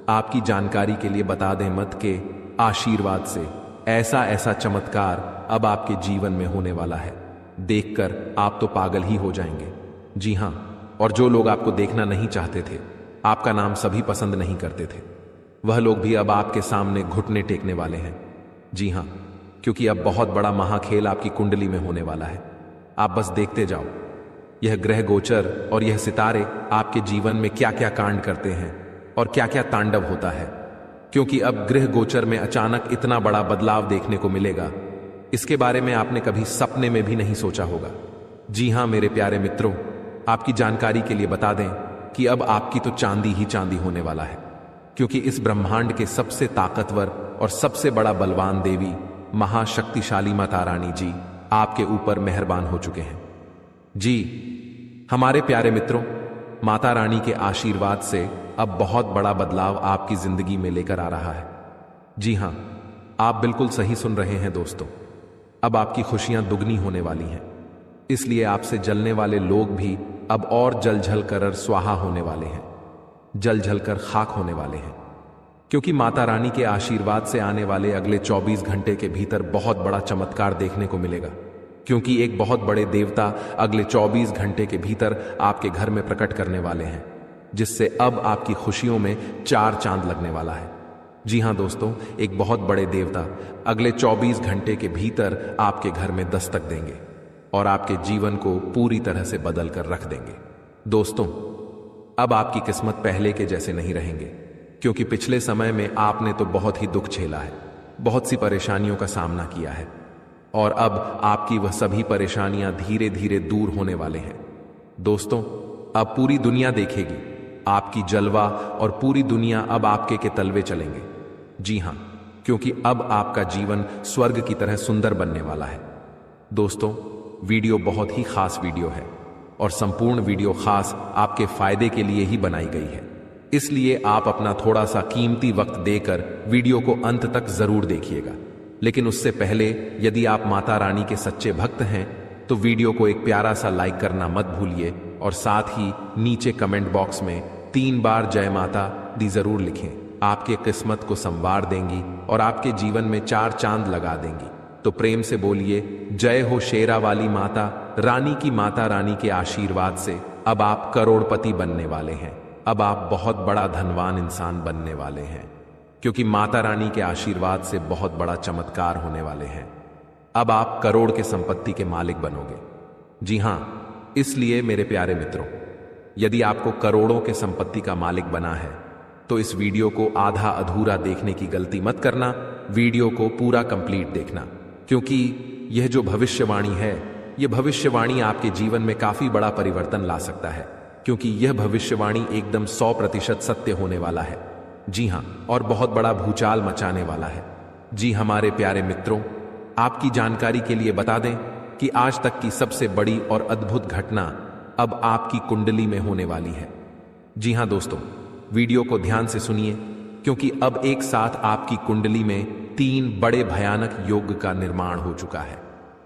आपकी जानकारी के लिए बता दें मत के आशीर्वाद से ऐसा ऐसा चमत्कार अब आपके जीवन में होने वाला है, देखकर आप तो पागल ही हो जाएंगे। जी हां, और जो लोग आपको देखना नहीं चाहते थे, आपका नाम सभी पसंद नहीं करते थे, वह लोग भी अब आपके सामने घुटने टेकने वाले हैं। जी हां, क्योंकि अब बहुत बड़ा महाखेल आपकी कुंडली में होने वाला है। आप बस देखते जाओ, यह ग्रह गोचर और यह सितारे आपके जीवन में क्या क्या कांड करते हैं और क्या क्या तांडव होता है। क्योंकि अब ग्रह गोचर में अचानक इतना बड़ा बदलाव देखने को मिलेगा, इसके बारे में आपने कभी सपने में भी नहीं सोचा होगा। जी हां मेरे प्यारे मित्रों, आपकी जानकारी के लिए बता दें कि अब आपकी तो चांदी ही चांदी होने वाला है, क्योंकि इस ब्रह्मांड के सबसे ताकतवर और सबसे बड़ा बलवान देवी महाशक्तिशाली माता रानी जी आपके ऊपर मेहरबान हो चुके हैं। जी हमारे प्यारे मित्रों, माता रानी के आशीर्वाद से अब बहुत बड़ा बदलाव आपकी जिंदगी में लेकर आ रहा है। जी हां, आप बिल्कुल सही सुन रहे हैं दोस्तों। अब आपकी खुशियां दुगनी होने वाली हैं, इसलिए आपसे जलने वाले लोग भी अब और जल जल कर स्वाहा होने वाले हैं, जल जल कर खाक होने वाले हैं। क्योंकि माता रानी के आशीर्वाद से आने वाले अगले 24 घंटे के भीतर बहुत बड़ा चमत्कार देखने को मिलेगा। क्योंकि एक बहुत बड़े देवता अगले 24 घंटे के भीतर आपके घर में प्रकट करने वाले हैं, जिससे अब आपकी खुशियों में 4 चांद लगने वाला है। जी हां दोस्तों, एक बहुत बड़े देवता अगले 24 घंटे के भीतर आपके घर में दस्तक देंगे और आपके जीवन को पूरी तरह से बदल कर रख देंगे। दोस्तों, अब आपकी किस्मत पहले के जैसे नहीं रहेंगे, क्योंकि पिछले समय में आपने तो बहुत ही दुख झेला है, बहुत सी परेशानियों का सामना किया है, और अब आपकी वह सभी परेशानियां धीरे धीरे दूर होने वाले हैं। दोस्तों, अब पूरी दुनिया देखेगी आपकी जलवा, और पूरी दुनिया अब आपके के तलवे चलेंगे। जी हां, क्योंकि अब आपका जीवन स्वर्ग की तरह सुंदर बनने वाला है। दोस्तों, वीडियो बहुत ही खास वीडियो है, और संपूर्ण वीडियो खास आपके फायदे के लिए ही बनाई गई है। इसलिए आप अपना थोड़ा सा कीमती वक्त देकर वीडियो को अंत तक जरूर देखिएगा। लेकिन उससे पहले यदि आप माता रानी के सच्चे भक्त हैं तो वीडियो को एक प्यारा सा लाइक करना मत भूलिए, और साथ ही नीचे कमेंट बॉक्स में 3 बार जय माता दी जरूर लिखें। आपके किस्मत को संवार देंगी और आपके जीवन में 4 चांद लगा देंगी। तो प्रेम से बोलिए, जय हो शेरा वाली माता रानी की। माता रानी के आशीर्वाद से अब आप करोड़पति बनने वाले हैं। अब आप बहुत बड़ा धनवान इंसान बनने वाले हैं, क्योंकि माता रानी के आशीर्वाद से बहुत बड़ा चमत्कार होने वाले हैं। अब आप करोड़ के संपत्ति के मालिक बनोगे। जी हां, इसलिए मेरे प्यारे मित्रों, यदि आपको करोड़ों के संपत्ति का मालिक बना है तो इस वीडियो को आधा अधूरा देखने की गलती मत करना। वीडियो को पूरा कंप्लीट देखना, क्योंकि यह जो भविष्यवाणी है, यह भविष्यवाणी आपके जीवन में काफी बड़ा परिवर्तन ला सकता है, क्योंकि यह भविष्यवाणी एकदम 100% सत्य होने वाला है। जी हां, और बहुत बड़ा भूचाल मचाने वाला है। जी हमारे प्यारे मित्रों, आपकी जानकारी के लिए बता दें कि आज तक की सबसे बड़ी और अद्भुत घटना अब आपकी कुंडली में होने वाली है। जी हां दोस्तों, वीडियो को ध्यान से सुनिए, क्योंकि अब एक साथ आपकी कुंडली में 3 बड़े भयानक योग का निर्माण हो चुका है।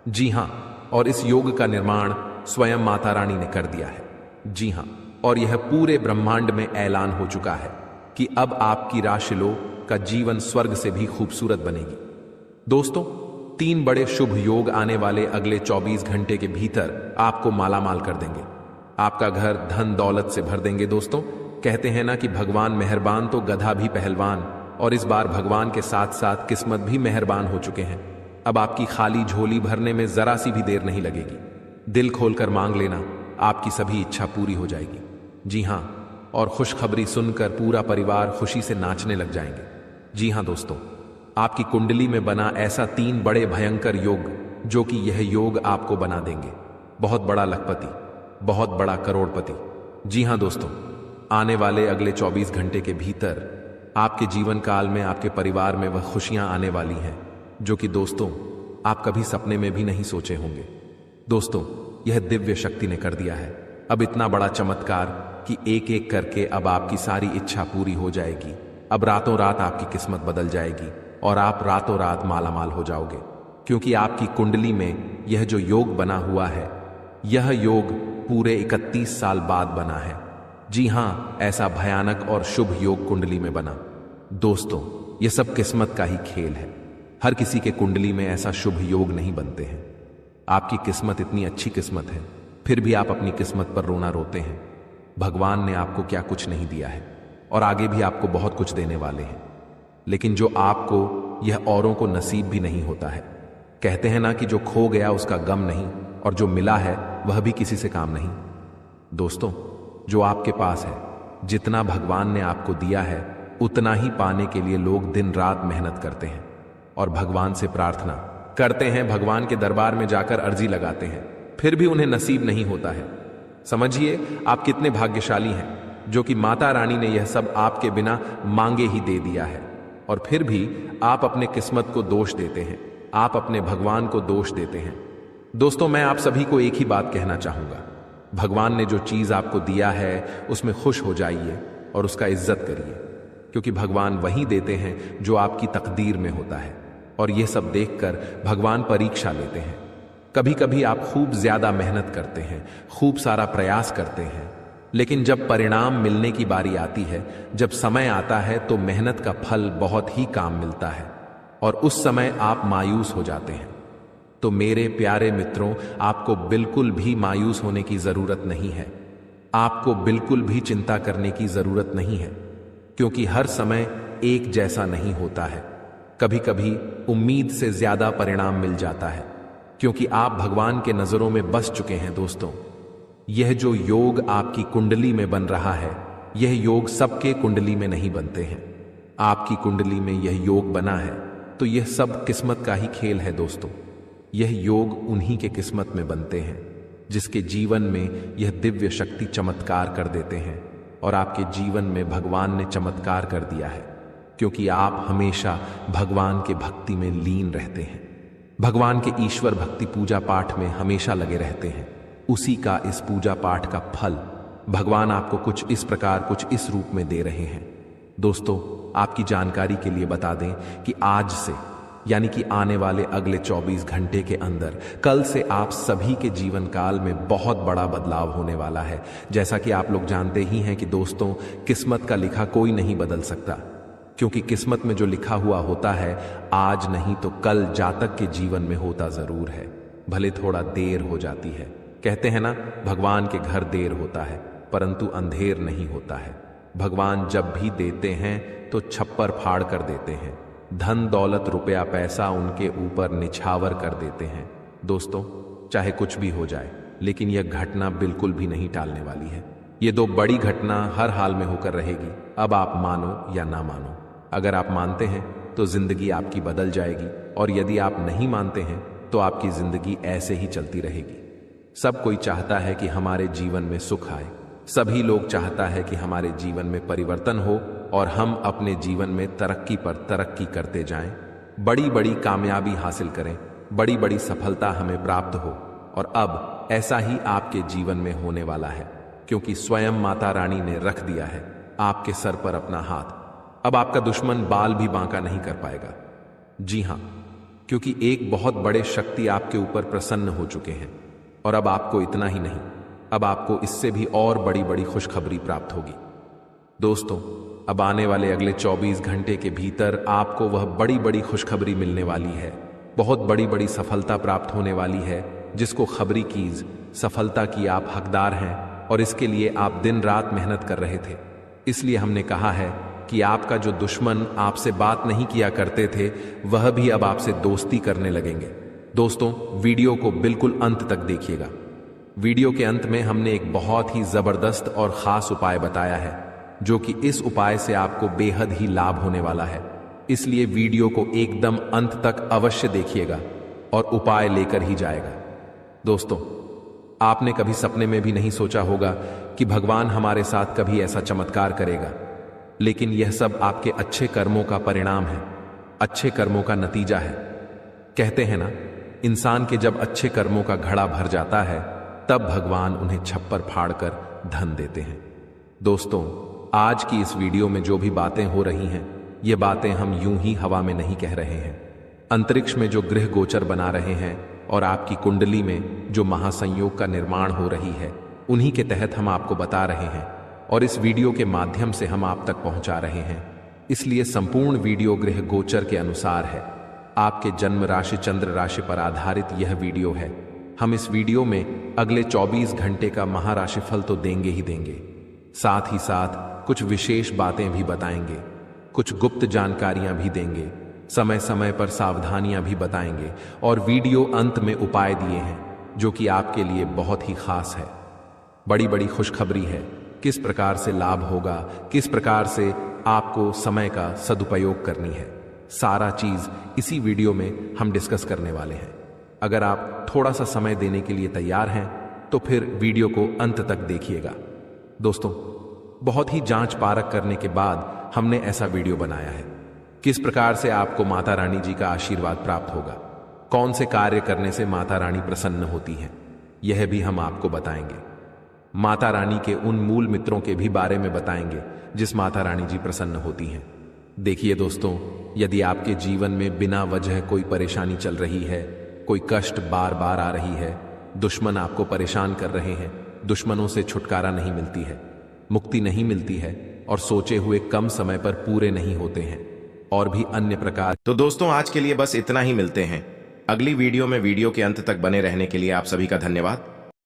जी हां, और इस योग का निर्माण स्वयं माता रानी ने कर दिया है। जी हां, और यह पूरे ब्रह्मांड में ऐलान हो चुका है कि अब आपकी राशिलो का जीवन स्वर्ग से भी खूबसूरत बनेगी। दोस्तों, 3 बड़े शुभ योग आने वाले अगले 24 घंटे के भीतर आपको मालामाल कर देंगे। आपका घर धन दौलत से भर देंगे। दोस्तों, कहते हैं ना कि भगवान मेहरबान तो गधा भी पहलवान, और इस बार भगवान के साथ साथ किस्मत भी मेहरबान हो चुके हैं। अब आपकी खाली झोली भरने में जरा सी भी देर नहीं लगेगी। दिल खोलकर मांग लेना, आपकी सभी इच्छा पूरी हो जाएगी। जी हां, और खुशखबरी सुनकर पूरा परिवार खुशी से नाचने लग जाएंगे। जी हां दोस्तों, आपकी कुंडली में बना ऐसा 3 बड़े भयंकर योग, जो कि यह योग आपको बना देंगे बहुत बड़ा लखपति, बहुत बड़ा करोड़पति। जी हां दोस्तों, आने वाले अगले 24 घंटे के भीतर आपके जीवन काल में आपके परिवार में वह खुशियां आने वाली हैं, जो कि दोस्तों आप कभी सपने में भी नहीं सोचे होंगे। दोस्तों, यह दिव्य शक्ति ने कर दिया है अब इतना बड़ा चमत्कार कि एक एक करके अब आपकी सारी इच्छा पूरी हो जाएगी। अब रातों रात आपकी किस्मत बदल जाएगी और आप रातों रात मालामाल हो जाओगे, क्योंकि आपकी कुंडली में यह जो योग बना हुआ है, यह योग पूरे 31 साल बाद बना है। जी हां, ऐसा भयानक और शुभ योग कुंडली में बना। दोस्तों, यह सब किस्मत का ही खेल है। हर किसी के कुंडली में ऐसा शुभ योग नहीं बनते हैं। आपकी किस्मत इतनी अच्छी किस्मत है, फिर भी आप अपनी किस्मत पर रोना रोते हैं। भगवान ने आपको क्या कुछ नहीं दिया है, और आगे भी आपको बहुत कुछ देने वाले हैं, लेकिन जो आपको यह औरों को नसीब भी नहीं होता है। कहते हैं ना कि जो खो गया उसका गम नहीं, और जो मिला है वह भी किसी से काम नहीं। दोस्तों, जो आपके पास है, जितना भगवान ने आपको दिया है, उतना ही पाने के लिए लोग दिन रात मेहनत करते हैं और भगवान से प्रार्थना करते हैं, भगवान के दरबार में जाकर अर्जी लगाते हैं, फिर भी उन्हें नसीब नहीं होता है। समझिए आप कितने भाग्यशाली हैं, जो कि माता रानी ने यह सब आपके बिना मांगे ही दे दिया है, और फिर भी आप अपने किस्मत को दोष देते हैं, आप अपने भगवान को दोष देते हैं। दोस्तों, मैं आप सभी को एक ही बात कहना चाहूंगा, भगवान ने जो चीज आपको दिया है उसमें खुश हो जाइए और उसका इज्जत करिए, क्योंकि भगवान वही देते हैं जो आपकी तकदीर में होता है। और यह सब देखकर भगवान परीक्षा लेते हैं। कभी कभी आप खूब ज्यादा मेहनत करते हैं, खूब सारा प्रयास करते हैं, लेकिन जब परिणाम मिलने की बारी आती है, जब समय आता है, तो मेहनत का फल बहुत ही काम मिलता है, और उस समय आप मायूस हो जाते हैं। तो मेरे प्यारे मित्रों, आपको बिल्कुल भी मायूस होने की जरूरत नहीं है। आपको बिल्कुल भी चिंता करने की जरूरत नहीं है, क्योंकि हर समय एक जैसा नहीं होता है। कभी कभी उम्मीद से ज्यादा परिणाम मिल जाता है, क्योंकि आप भगवान के नजरों में बस चुके हैं। दोस्तों, यह जो योग आपकी कुंडली में बन रहा है, यह योग सबके कुंडली में नहीं बनते हैं। आपकी कुंडली में यह योग बना है, तो यह सब किस्मत का ही खेल है। दोस्तों, यह योग उन्हीं के किस्मत में बनते हैं जिसके जीवन में यह दिव्य शक्ति चमत्कार कर देते हैं, और आपके जीवन में भगवान ने चमत्कार कर दिया है, क्योंकि आप हमेशा भगवान के भक्ति में लीन रहते हैं, भगवान के ईश्वर भक्ति पूजा पाठ में हमेशा लगे रहते हैं। उसी का इस पूजा पाठ का फल भगवान आपको कुछ इस प्रकार, कुछ इस रूप में दे रहे हैं। दोस्तों, आपकी जानकारी के लिए बता दें कि आज से, यानी कि आने वाले अगले 24 घंटे के अंदर, कल से आप सभी के जीवन काल में बहुत बड़ा बदलाव होने वाला है। जैसा कि आप लोग जानते ही हैं कि दोस्तों, किस्मत का लिखा कोई नहीं बदल सकता। क्योंकि किस्मत में जो लिखा हुआ होता है आज नहीं तो कल जातक के जीवन में होता जरूर है, भले थोड़ा देर हो जाती है। कहते हैं ना, भगवान के घर देर होता है परंतु अंधेर नहीं होता है। भगवान जब भी देते हैं तो छप्पर फाड़ कर देते हैं, धन दौलत रुपया पैसा उनके ऊपर निछावर कर देते हैं। दोस्तों, चाहे कुछ भी हो जाए लेकिन यह घटना बिल्कुल भी नहीं टालने वाली है। ये दो बड़ी घटना हर हाल में होकर रहेगी, अब आप मानो या ना मानो। अगर आप मानते हैं तो जिंदगी आपकी बदल जाएगी और यदि आप नहीं मानते हैं तो आपकी जिंदगी ऐसे ही चलती रहेगी। सब कोई चाहता है कि हमारे जीवन में सुख आए, सभी लोग चाहता है कि हमारे जीवन में परिवर्तन हो और हम अपने जीवन में तरक्की पर तरक्की करते जाएं, बड़ी बड़ी कामयाबी हासिल करें, बड़ी बड़ी सफलता हमें प्राप्त हो। और अब ऐसा ही आपके जीवन में होने वाला है, क्योंकि स्वयं माता रानी ने रख दिया है आपके सर पर अपना हाथ। अब आपका दुश्मन बाल भी बांका नहीं कर पाएगा। जी हां, क्योंकि एक बहुत बड़े शक्ति आपके ऊपर प्रसन्न हो चुके हैं। और अब आपको इतना ही नहीं, अब आपको इससे भी और बड़ी बड़ी खुशखबरी प्राप्त होगी। दोस्तों, अब आने वाले अगले 24 घंटे के भीतर आपको वह बड़ी बड़ी खुशखबरी मिलने वाली है, बहुत बड़ी बड़ी सफलता प्राप्त होने वाली है, जिसको खबरी कीज सफलता की आप हकदार हैं और इसके लिए आप दिन रात मेहनत कर रहे थे। इसलिए हमने कहा है कि आपका जो दुश्मन आपसे बात नहीं किया करते थे वह भी अब आपसे दोस्ती करने लगेंगे। दोस्तों, वीडियो को बिल्कुल अंत तक देखिएगा। वीडियो के अंत में हमने एक बहुत ही जबरदस्त और खास उपाय बताया है, जो कि इस उपाय से आपको बेहद ही लाभ होने वाला है। इसलिए वीडियो को एकदम अंत तक अवश्य देखिएगा और उपाय लेकर ही जाएगा। दोस्तों, आपने कभी सपने में भी नहीं सोचा होगा कि भगवान हमारे साथ कभी ऐसा चमत्कार करेगा, लेकिन यह सब आपके अच्छे कर्मों का परिणाम है, अच्छे कर्मों का नतीजा है। कहते हैं ना, इंसान के जब अच्छे कर्मों का घड़ा भर जाता है तब भगवान उन्हें छप्पर फाड़कर धन देते हैं। दोस्तों, आज की इस वीडियो में जो भी बातें हो रही हैं, ये बातें हम यूं ही हवा में नहीं कह रहे हैं। अंतरिक्ष में जो ग्रह गोचर बना रहे हैं और आपकी कुंडली में जो महासंयोग का निर्माण हो रही है, उन्हीं के तहत हम आपको बता रहे हैं और इस वीडियो के माध्यम से हम आप तक पहुंचा रहे हैं। इसलिए संपूर्ण वीडियो ग्रह गोचर के अनुसार है। आपके जन्म राशि चंद्र राशि पर आधारित यह वीडियो है। हम इस वीडियो में अगले 24 घंटे का महाराशिफल तो देंगे ही देंगे, साथ ही साथ कुछ विशेष बातें भी बताएंगे, कुछ गुप्त जानकारियां भी देंगे, समय समय पर सावधानियां भी बताएंगे और वीडियो अंत में उपाय दिए हैं जो कि आपके लिए बहुत ही खास है। बड़ी बड़ी खुशखबरी है, किस प्रकार से लाभ होगा, किस प्रकार से आपको समय का सदुपयोग करनी है, सारा चीज इसी वीडियो में हम डिस्कस करने वाले हैं। अगर आप थोड़ा सा समय देने के लिए तैयार हैं तो फिर वीडियो को अंत तक देखिएगा। दोस्तों, बहुत ही जांच पारख करने के बाद हमने ऐसा वीडियो बनाया है। किस प्रकार से आपको माता रानी जी का आशीर्वाद प्राप्त होगा, कौन से कार्य करने से माता रानी प्रसन्न होती हैं, यह भी हम आपको बताएंगे। माता रानी के उन मूल मित्रों के भी बारे में बताएंगे जिस माता रानी जी प्रसन्न होती हैं। देखिए दोस्तों, यदि आपके जीवन में बिना वजह कोई परेशानी चल रही है, कोई कष्ट बार बार आ रही है, दुश्मन आपको परेशान कर रहे हैं, दुश्मनों से छुटकारा नहीं मिलती है, मुक्ति नहीं मिलती है और सोचे हुए कम समय पर पूरे नहीं होते हैं और भी अन्य प्रकार। तो दोस्तों, आज के लिए बस इतना ही। मिलते हैं अगली वीडियो में। वीडियो के अंत तक बने रहने के लिए आप सभी का धन्यवाद।